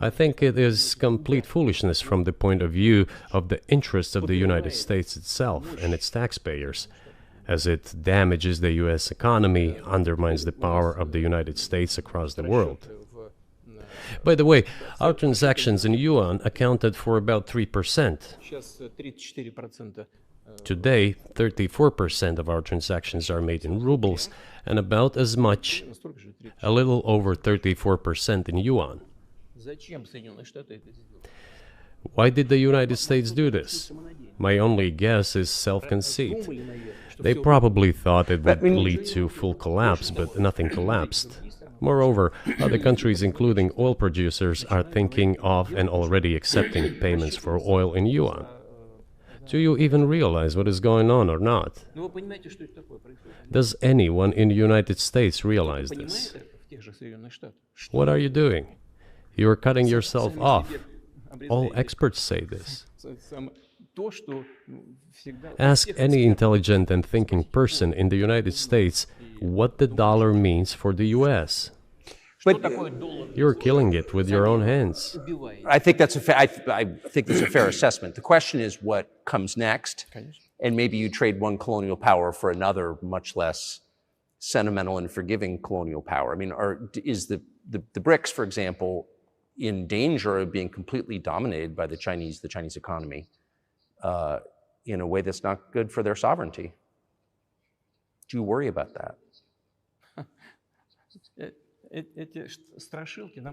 Speaker 3: I think it is complete foolishness from the point of view of the interests of the United States itself and its taxpayers, as it damages the US economy, undermines the power of the United States across the world. By the way, our transactions in yuan accounted for about 3%. Today, 34% of our transactions are made in rubles, and about as much, a little over 34% in yuan. Why did the United States do this? My only guess is self-conceit. They probably thought it would lead to full collapse, but nothing collapsed. Moreover, other countries, including oil producers, are thinking of and already accepting payments for oil in yuan. Do you even realize what is going on or not? Does anyone in the United States realize this? What are you doing? You are cutting yourself off. All experts say this. Ask any intelligent and thinking person in the United States what the dollar means for the US.
Speaker 2: But
Speaker 3: You're killing it with your own hands.
Speaker 2: I think that's I think that's a fair assessment. The question is what comes next, and maybe you trade one colonial power for another, much less sentimental and forgiving colonial power. I mean, is the BRICS, for example, in danger of being completely dominated by the Chinese economy in a way that's not good for their sovereignty? Do you worry about that?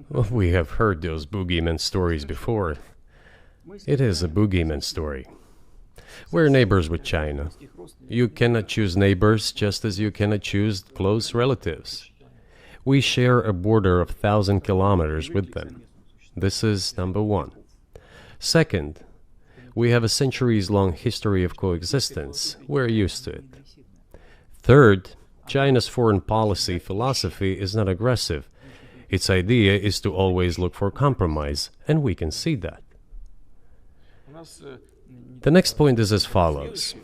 Speaker 3: Well, we have heard those boogeyman stories before. It is a boogeyman story. We're neighbors with China. You cannot choose neighbors just as you cannot choose close relatives. We share a border of 1,000 kilometers with them. This is number one. Second, we have a centuries-long history of coexistence. We're used to it. Third, China's foreign policy philosophy is not aggressive. Its idea is to always look for compromise, and we can see that. The next point is as follows.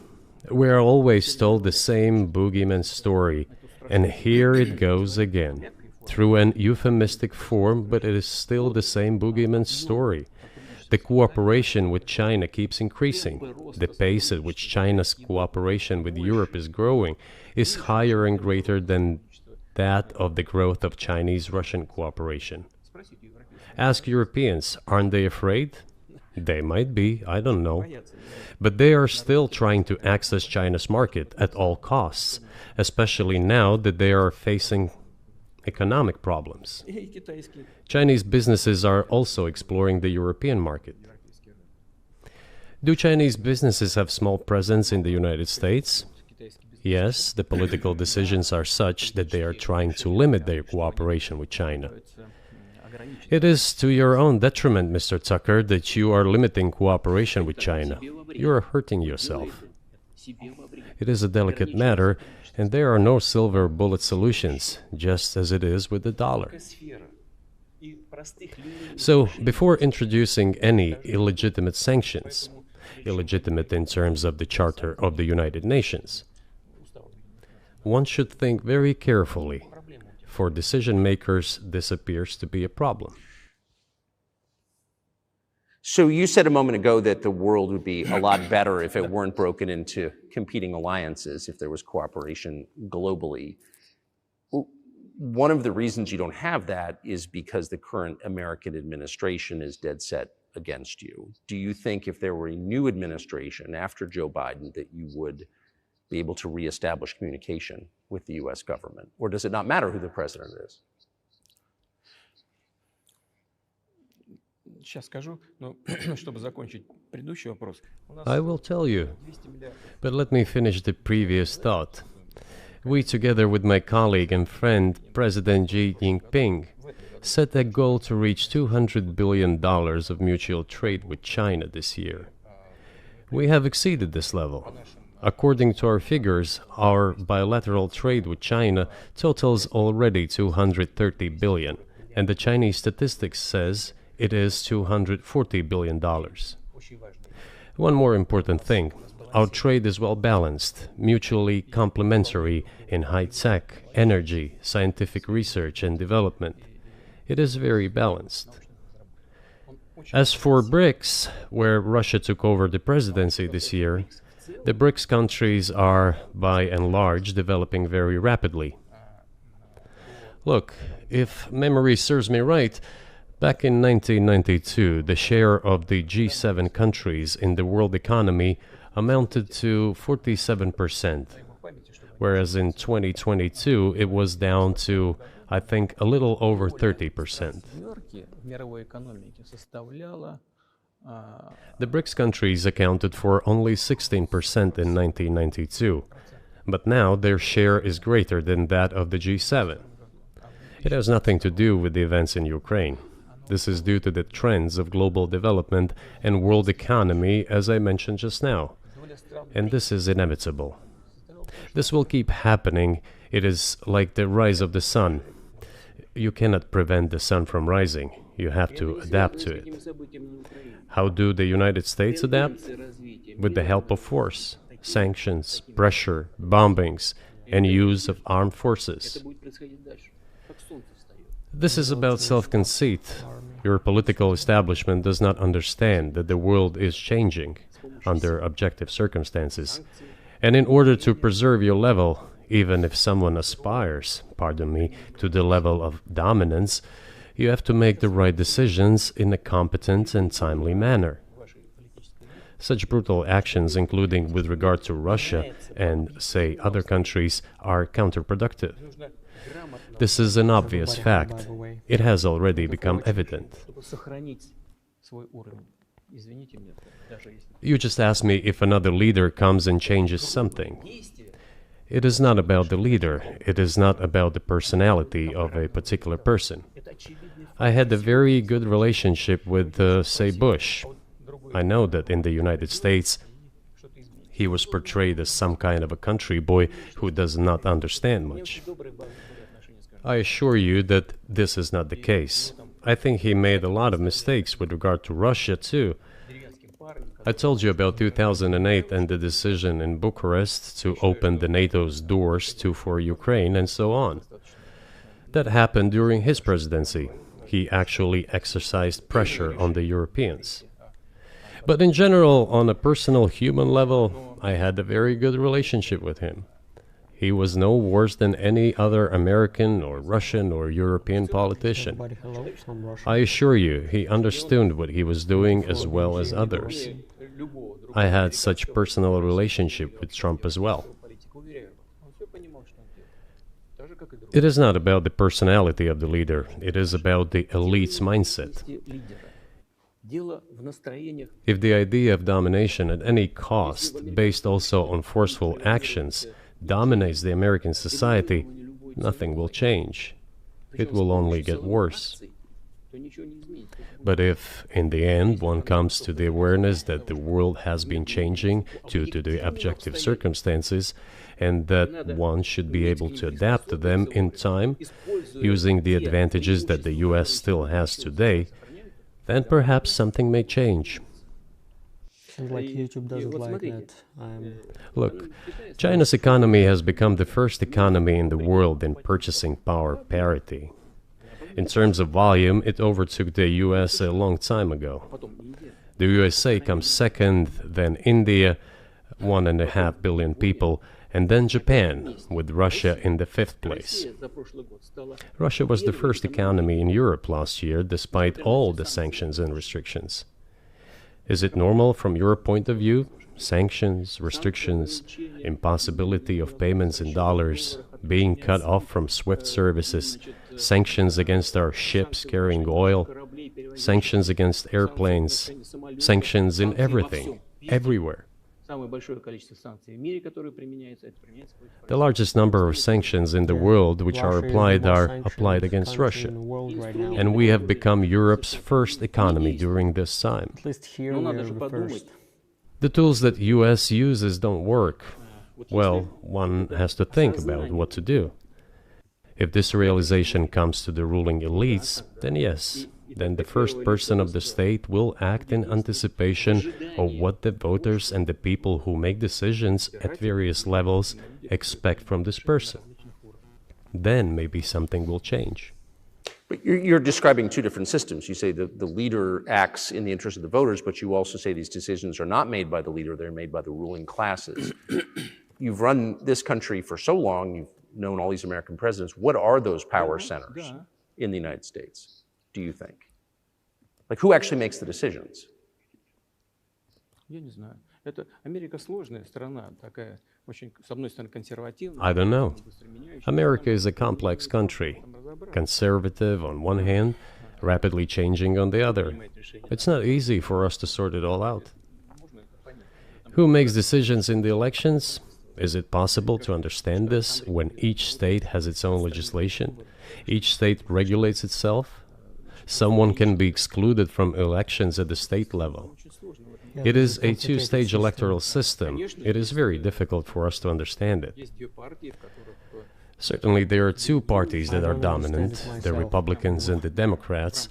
Speaker 3: We are always told the same boogeyman story, and here it goes again. Through an euphemistic form, but it is still the same boogeyman story. The cooperation with China keeps increasing. The pace at which China's cooperation with Europe is growing is higher and greater than that of the growth of Chinese-Russian cooperation. Ask Europeans, aren't they afraid? They might be, I don't know. But they are still trying to access China's market at all costs, especially now that they are facing economic problems. Chinese businesses are also exploring the European market. Do Chinese businesses have small presence in the United States? Yes, the political decisions are such that they are trying to limit their cooperation with China. It is to your own detriment, Mr. Tucker, that you are limiting cooperation with China. You are hurting yourself. It is a delicate matter, and there are no silver bullet solutions, just as it is with the dollar. So, before introducing any illegitimate sanctions, illegitimate in terms of the Charter of the United Nations, one should think very carefully. For decision makers, this appears to be a problem.
Speaker 2: So you said a moment ago that the world would be a lot better if it weren't broken into competing alliances, if there was cooperation globally. One of the reasons you don't have that is because the current American administration is dead set against you. Do you think if there were a new administration after Joe Biden that you would be able to reestablish communication with the US government? Or does it not matter who the president is?
Speaker 3: I will tell you, but let me finish the previous thought. We, together with my colleague and friend, President Xi Jinping, set a goal to reach $200 billion of mutual trade with China this year. We have exceeded this level. According to our figures, our bilateral trade with China totals already $230 billion, and the Chinese statistics says it is $240 billion. One more important thing. Our trade is well balanced, mutually complementary in high-tech, energy, scientific research and development. It is very balanced. As for BRICS, where Russia took over the presidency this year, the BRICS countries are, by and large, developing very rapidly. Look, if memory serves me right, back in 1992, the share of the G7 countries in the world economy amounted to 47%, whereas in 2022 it was down to, I think, a little over 30%. The BRICS countries accounted for only 16% in 1992, but now their share is greater than that of the G7. It has nothing to do with the events in Ukraine. This is due to the trends of global development and world economy, as I mentioned just now. And this is inevitable. This will keep happening. It is like the rise of the sun. You cannot prevent the sun from rising. You have to adapt to it. How do the United States adapt? With the help of force, sanctions, pressure, bombings, and use of armed forces. This is about self-conceit. Your political establishment does not understand that the world is changing under objective circumstances. And in order to preserve your level, even if someone aspires, pardon me, to the level of dominance, you have to make the right decisions in a competent and timely manner. Such brutal actions, including with regard to Russia and, say, other countries, are counterproductive. This is an obvious fact. It has already become evident. You just asked me if another leader comes and changes something. It is not about the leader. It is not about the personality of a particular person. I had a very good relationship with, say, Bush. I know that in the United States, he was portrayed as some kind of a country boy who does not understand much. I assure you that this is not the case. I think he made a lot of mistakes with regard to Russia, too. I told you about 2008 and the decision in Bucharest to open the NATO's doors for Ukraine and so on. That happened during his presidency. He actually exercised pressure on the Europeans. But in general, on a personal human level, I had a very good relationship with him. He was no worse than any other American or Russian or European politician. I assure you, he understood what he was doing as well as others. I had such personal relationship with Trump as well. It is not about the personality of the leader, it is about the elite's mindset. If the idea of domination at any cost, based also on forceful actions, dominates the American society, nothing will change. It will only get worse. But if, in the end, one comes to the awareness that the world has been changing due to the objective circumstances, and that one should be able to adapt to them in time, using the advantages that the US still has today, then perhaps something may change.
Speaker 1: Like YouTube doesn't like that.
Speaker 3: Look, China's economy has become the first economy in the world in purchasing power parity. In terms of volume, it overtook the US a long time ago. The USA comes second, then India, 1.5 billion people, and then Japan, with Russia in the 5th place. Russia was the first economy in Europe last year, despite all the sanctions and restrictions. Is it normal from your point of view? Sanctions, restrictions, impossibility of payments in dollars, being cut off from SWIFT services, sanctions against our ships carrying oil, sanctions against airplanes, sanctions in everything, everywhere. The largest number of sanctions in the world which are applied against Russia. And we have become Europe's first economy during this time.
Speaker 1: At least here we are the first.
Speaker 3: The tools that US uses don't work. Well, one has to think about what to do. If this realization comes to the ruling elites, then yes, then the first person of the state will act in anticipation of what the voters and the people who make decisions at various levels expect from this person. Then maybe something will change.
Speaker 2: But you're describing two different systems. You say the leader acts in the interest of the voters, but you also say these decisions are not made by the leader, they're made by the ruling classes. You've run this country for so long, you've known all these American presidents. What are those power centers in the United States, do you think? Like, who actually makes the decisions?
Speaker 4: Я не знаю. Это Америка сложная страна, такая очень, с одной стороны, консервативная.
Speaker 3: I don't know. America is a complex country, conservative on one hand, rapidly changing on the other. It's not easy for us to sort it all out. Who makes decisions in the elections? Is it possible to understand this when each state has its own legislation? Each state regulates itself? Someone can be excluded from elections at the state level. It is a two-stage electoral system. It is very difficult for us to understand it. Certainly, there are two parties that are dominant, the Republicans and the Democrats.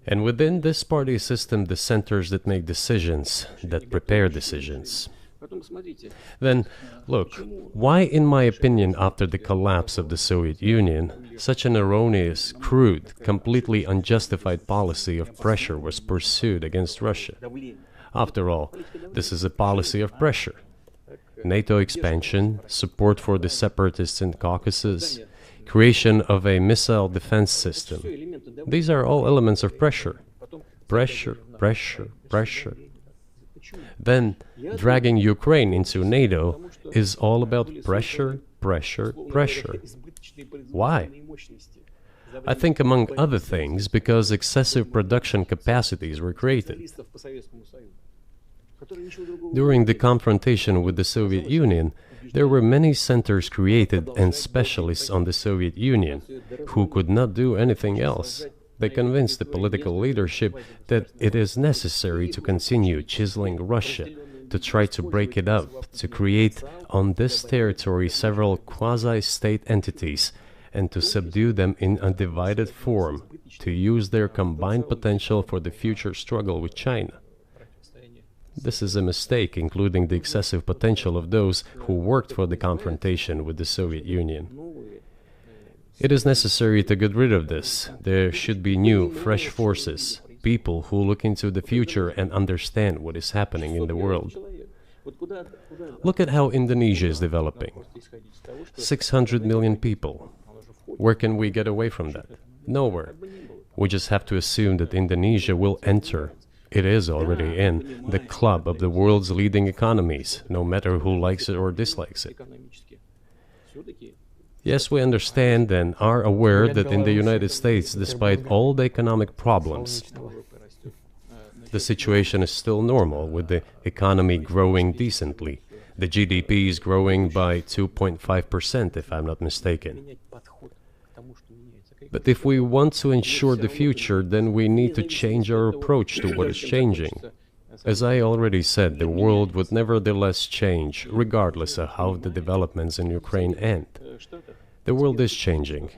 Speaker 3: And within this party system, the centers that make decisions, that prepare decisions. Then, look, why, in my opinion, after the collapse of the Soviet Union, such an erroneous, crude, completely unjustified policy of pressure was pursued against Russia? After all, this is a policy of pressure. NATO expansion, support for the separatists in Caucasus, creation of a missile defense system. These are all elements of pressure. Pressure, pressure, pressure. Then, dragging Ukraine into NATO is all about pressure, pressure, pressure. Why? I think, among other things, because excessive production capacities were created. During the confrontation with the Soviet Union, there were many centers created and specialists on the Soviet Union who could not do anything else. They convinced the political leadership that it is necessary to continue chiseling Russia, to try to break it up, to create on this territory several quasi-state entities, and to subdue them in a divided form, to use their combined potential for the future struggle with China. This is a mistake, including the excessive potential of those who worked for the confrontation with the Soviet Union. It is necessary to get rid of this. There should be new, fresh forces, people who look into the future and understand what is happening in the world. Look at how Indonesia is developing. 600 million people. Where can we get away from that? Nowhere. We just have to assume that Indonesia will enter. It is already in the club of the world's leading economies, no matter who likes it or dislikes it. Yes, we understand and are aware that in the United States, despite all the economic problems, the situation is still normal, with the economy growing decently. The GDP is growing by 2.5%, if I'm not mistaken. But if we want to ensure the future, then we need to change our approach to what is changing. As I already said, the world would nevertheless change, regardless of how the developments in Ukraine end. The world is changing.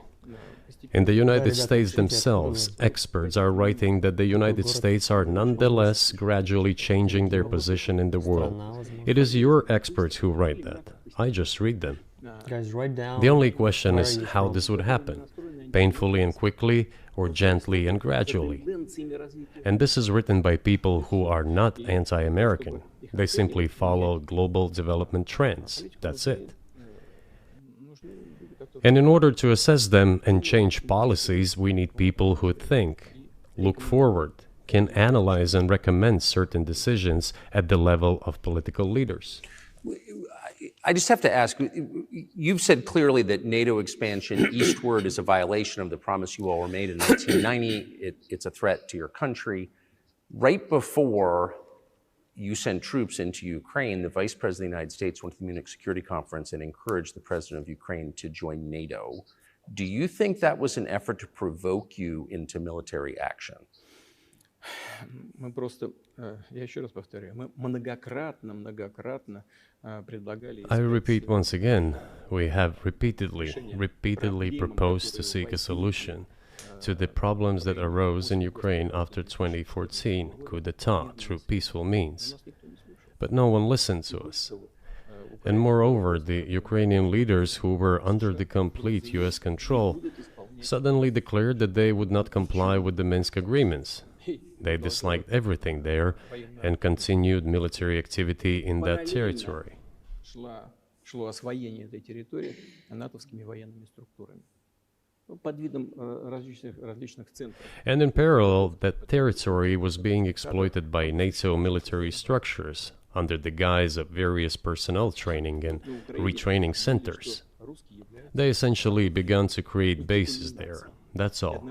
Speaker 3: In the United States themselves, experts are writing that the United States are nonetheless gradually changing their position in the world. It is your experts who write that. I just read them. The only question is how this would happen. Painfully and quickly, or gently and gradually. And this is written by people who are not anti-American. They simply follow global development trends. That's it. And in order to assess them and change policies, we need people who think, look forward, can analyze and recommend certain decisions at the level of political leaders.
Speaker 2: I just have to ask, you've said clearly that NATO expansion eastward is a violation of the promise you all were made in 1990. It's a threat to your country. Right before you sent troops into Ukraine, the Vice President of the United States went to the Munich Security Conference and encouraged the President of Ukraine to join NATO. Do you think that was an effort to provoke you into military action?
Speaker 4: Мы просто, я еще раз повторяю, мы многократно предлагали...
Speaker 3: I repeat once again, we have repeatedly proposed to seek a solution, to the problems that arose in Ukraine after 2014 coup d'etat through peaceful means. But no one listened to us. And moreover, the Ukrainian leaders who were under the complete US control suddenly declared that they would not comply with the Minsk agreements. They disliked everything there and continued military activity in that territory.
Speaker 4: Шло освоение этой территории натовскими военными структурами под видом различных центров.
Speaker 3: And in parallel, that territory was being exploited by NATO military structures under the guise of various personnel training and retraining centers. They essentially began to create bases there. That's all.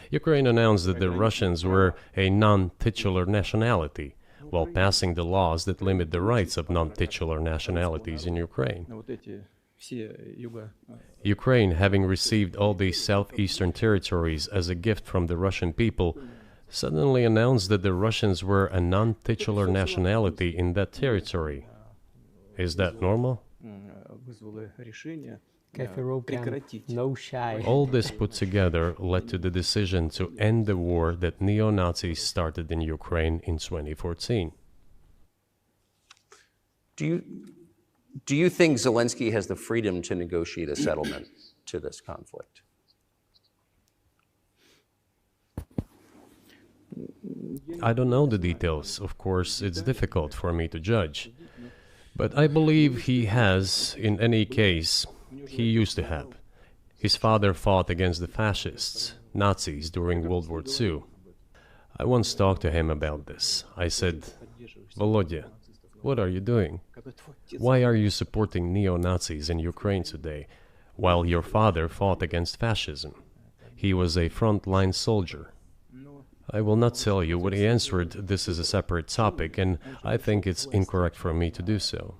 Speaker 3: Ukraine announced that the Russians were a non-titular nationality, while passing the laws that limit the rights of non-titular nationalities in Ukraine. Ukraine, having received all these southeastern territories as a gift from the Russian people, suddenly announced that the Russians were a non-titular nationality in that territory. Is that normal?
Speaker 1: No shy.
Speaker 3: All this put together led to the decision to end the war that neo-Nazis started in Ukraine in 2014.
Speaker 2: Do you think Zelensky has the freedom to negotiate a settlement to this conflict?
Speaker 3: I don't know the details. Of course, it's difficult for me to judge. But I believe he has, in any case. He used to have. His father fought against the fascists, Nazis, during World War II. I once talked to him about this. I said, Volodya, what are you doing? Why are you supporting neo-Nazis in Ukraine today, while your father fought against fascism? He was a front-line soldier. I will not tell you what he answered. This is a separate topic, and I think it's incorrect for me to do so.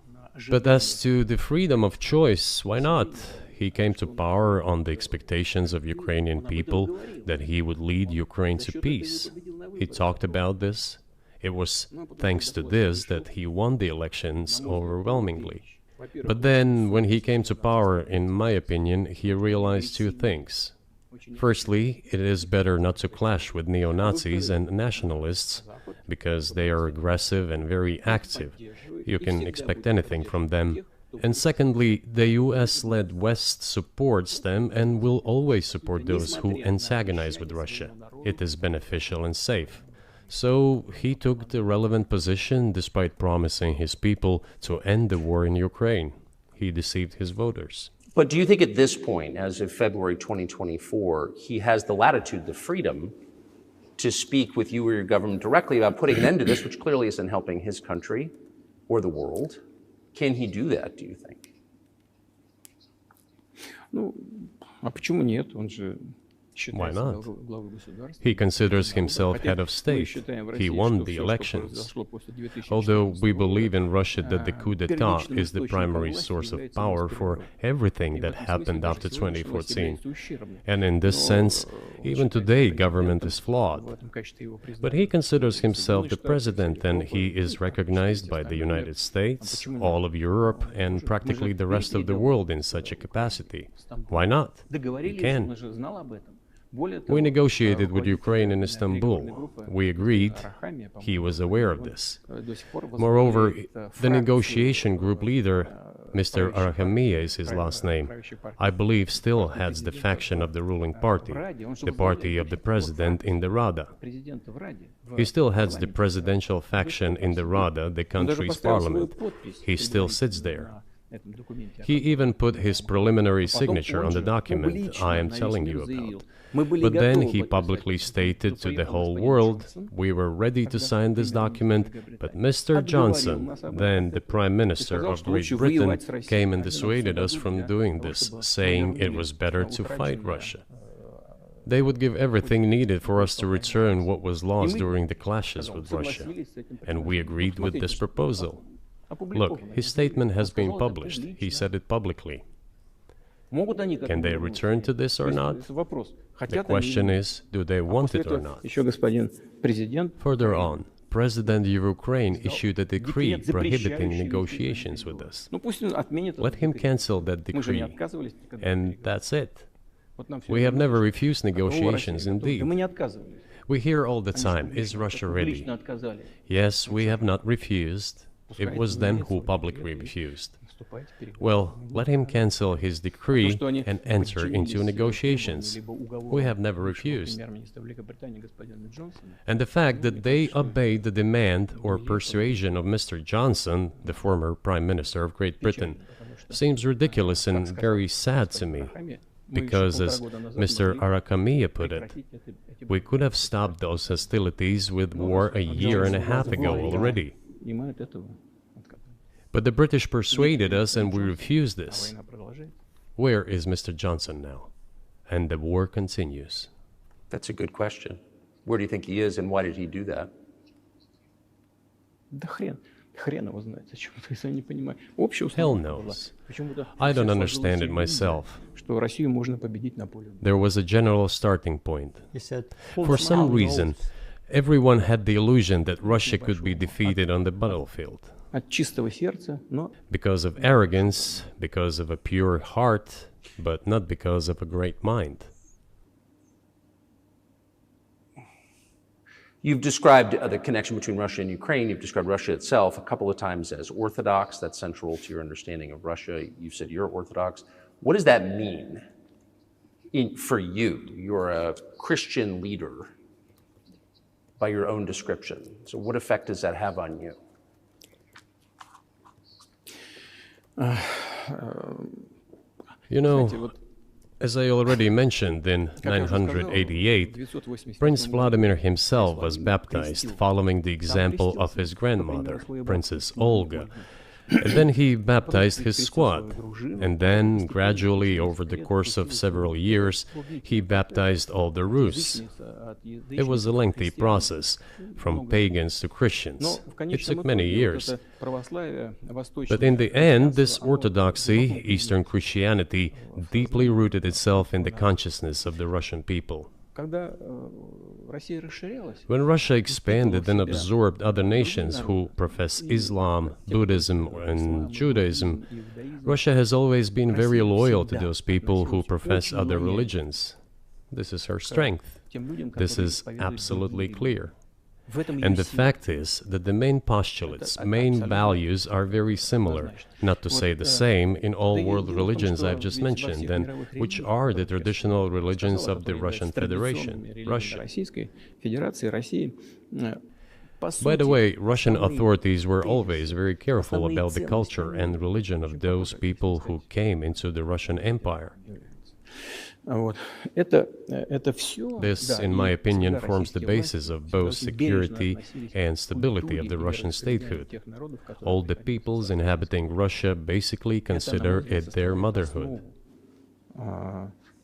Speaker 3: But as to the freedom of choice, why not? He came to power on the expectations of Ukrainian people that he would lead Ukraine to peace. He talked about this. It was thanks to this that he won the elections overwhelmingly. But then, when he came to power, in my opinion, he realized two things. Firstly, it is better not to clash with neo-Nazis and nationalists, because they are aggressive and very active. You can expect anything from them. And secondly, the US-led West supports them and will always support those who antagonize with Russia. It is beneficial and safe. So he took the relevant position despite promising his people to end the war in Ukraine. He deceived his voters.
Speaker 2: But do you think at this point, as of February 2024, he has the latitude, the freedom to speak with you or your government directly about putting an end to this, which clearly isn't helping his country or the world? Can he do that, do you think?
Speaker 4: А почему нет? Он же
Speaker 3: Why not? He considers himself head of state. He won the elections. Although we believe in Russia that the coup d'etat is the primary source of power for everything that happened after 2014. And in this sense, even today, government is flawed. But he considers himself the president, and he is recognized by the United States, all of Europe, and practically the rest of the world in such a capacity. Why not? He can. We negotiated with Ukraine in Istanbul. We agreed. He was aware of this. Moreover, the negotiation group leader, Mr. Arahamiya is his last name, I believe still heads the faction of the ruling party, the party of the president in the Rada. He still heads the presidential faction in the Rada, the country's parliament. He still sits there. He even put his preliminary signature on the document I am telling you about. But then he publicly stated to the whole world, we were ready to sign this document, but Mr. Johnson, then the Prime Minister of Great Britain, came and dissuaded us from doing this, saying it was better to fight Russia. They would give everything needed for us to return what was lost during the clashes with Russia, and we agreed with this proposal. Look, his statement has been published. He said it publicly. Can they return to this or not? The question is, do they want it or not? Further on, President of Ukraine issued a decree prohibiting negotiations with us. Let him cancel that decree, and that's it. We have never refused negotiations,
Speaker 4: Да
Speaker 3: indeed.
Speaker 4: мы не отказывались.
Speaker 3: We hear all the time, is Russia ready?
Speaker 4: Публично отказали.
Speaker 3: Yes, we have not refused. It was them who publicly refused. Well, let him cancel his decree and enter into negotiations. We have never refused. And the fact that they obeyed the demand or persuasion of Mr. Johnson, the former Prime Minister of Great Britain, seems ridiculous and very sad to me. Because, as Mr. Arakamiya put it, we could have stopped those hostilities with war a year and a half ago already. But the British persuaded us and we refused this. Where is Mr. Johnson now? And the war continues.
Speaker 2: That's a good question. Where do you think he is, and why did he do that?
Speaker 4: Да хрен его знает, зачем это, если я не понимаю. Общая
Speaker 3: Hell
Speaker 4: установка была.
Speaker 3: knows.
Speaker 4: Почему-то
Speaker 3: I don't
Speaker 4: все
Speaker 3: understand it
Speaker 4: сложилось именно,
Speaker 3: myself.
Speaker 4: что Россию можно победить на поле.
Speaker 3: There was a general starting point.
Speaker 1: He said,
Speaker 3: For some reason, everyone had the illusion that Russia could be defeated on the battlefield.
Speaker 4: От чистого сердца, но
Speaker 3: Because of arrogance, because of a pure heart, but not because of a great mind.
Speaker 2: You've described the connection between Russia and Ukraine. You've described Russia itself a couple of times as orthodox. That's central to your understanding of Russia. You've said you're orthodox. What does that mean for you? You're a Christian leader by your own description. So what effect does that have on you?
Speaker 3: You know, as I already mentioned, in 988, Prince Vladimir himself was baptized following the example of his grandmother, Princess Olga. And then he baptized his squad. And then, gradually, over the course of several years, he baptized all the Rus. It was a lengthy process, from pagans to Christians. It took many years. But in the end, this orthodoxy, Eastern Christianity, deeply rooted itself in the consciousness of the Russian people. When Russia expanded and absorbed other nations who profess Islam, Buddhism, and Judaism, Russia has always been very loyal to those people who profess other religions. This is her strength. This is absolutely clear. And the fact is that the main postulates, main values are very similar, not to say the same, in all world religions I've just mentioned, and which are the traditional religions of the Russian Federation, Russia. By the way, Russian authorities were always very careful about the culture and religion of those people who came into the Russian Empire. This, in my opinion, forms the basis of both security and stability of the Russian statehood. All the peoples inhabiting Russia basically consider it their motherhood.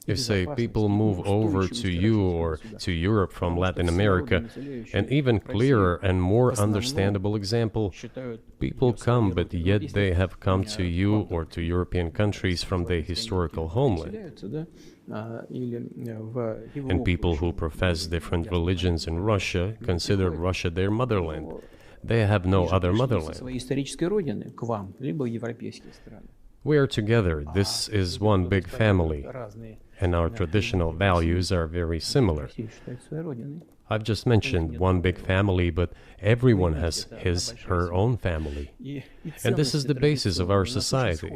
Speaker 3: If, say, people move over to you or to Europe from Latin America, an even clearer and more understandable example, people come, but yet they have come to you or to European countries from their historical homeland. And people who profess different religions in Russia consider Russia their motherland. They have no other motherland. We are together. This is one big family, and our traditional values are very similar. I've just mentioned one big family, but everyone has his, her own family. And this is the basis of our society.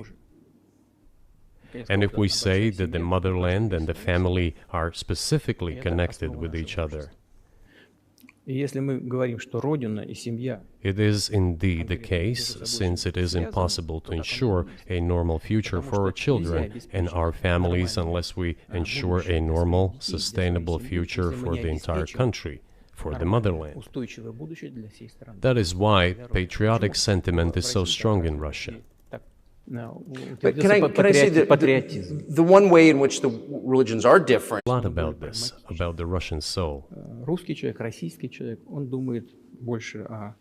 Speaker 3: And if we say that the motherland and the family are specifically connected with each other, it is indeed the case, since it is impossible to ensure a normal future for our children and our families unless we ensure a normal, sustainable future for the entire country, for the motherland. That is why patriotic sentiment is so strong in Russia.
Speaker 2: But can I say that the one way in which the religions are different?
Speaker 3: A lot about this, about the Russian soul.
Speaker 4: Русский человек, российский человек, он думает больше о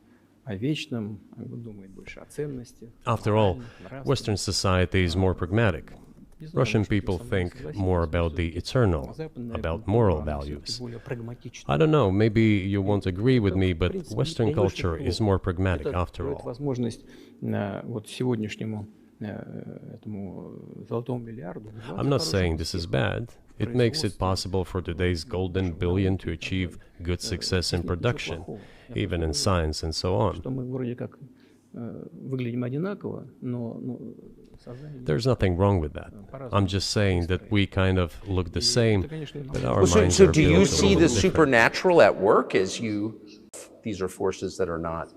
Speaker 4: вечном, он думает больше о ценностях.
Speaker 3: After all, Western society is more pragmatic. Russian people think more about the eternal, about moral values. I don't know, maybe you won't agree with me, but Western culture is more pragmatic after all. I'm not saying this is bad. It makes it possible for today's golden billion to achieve good success in production, even in science and so on. There's nothing wrong with that. I'm just saying that we kind of look the same, but our minds
Speaker 2: So
Speaker 3: are
Speaker 2: do you
Speaker 3: built a
Speaker 2: see
Speaker 3: little
Speaker 2: the
Speaker 3: different.
Speaker 2: supernatural at work as these are forces that are not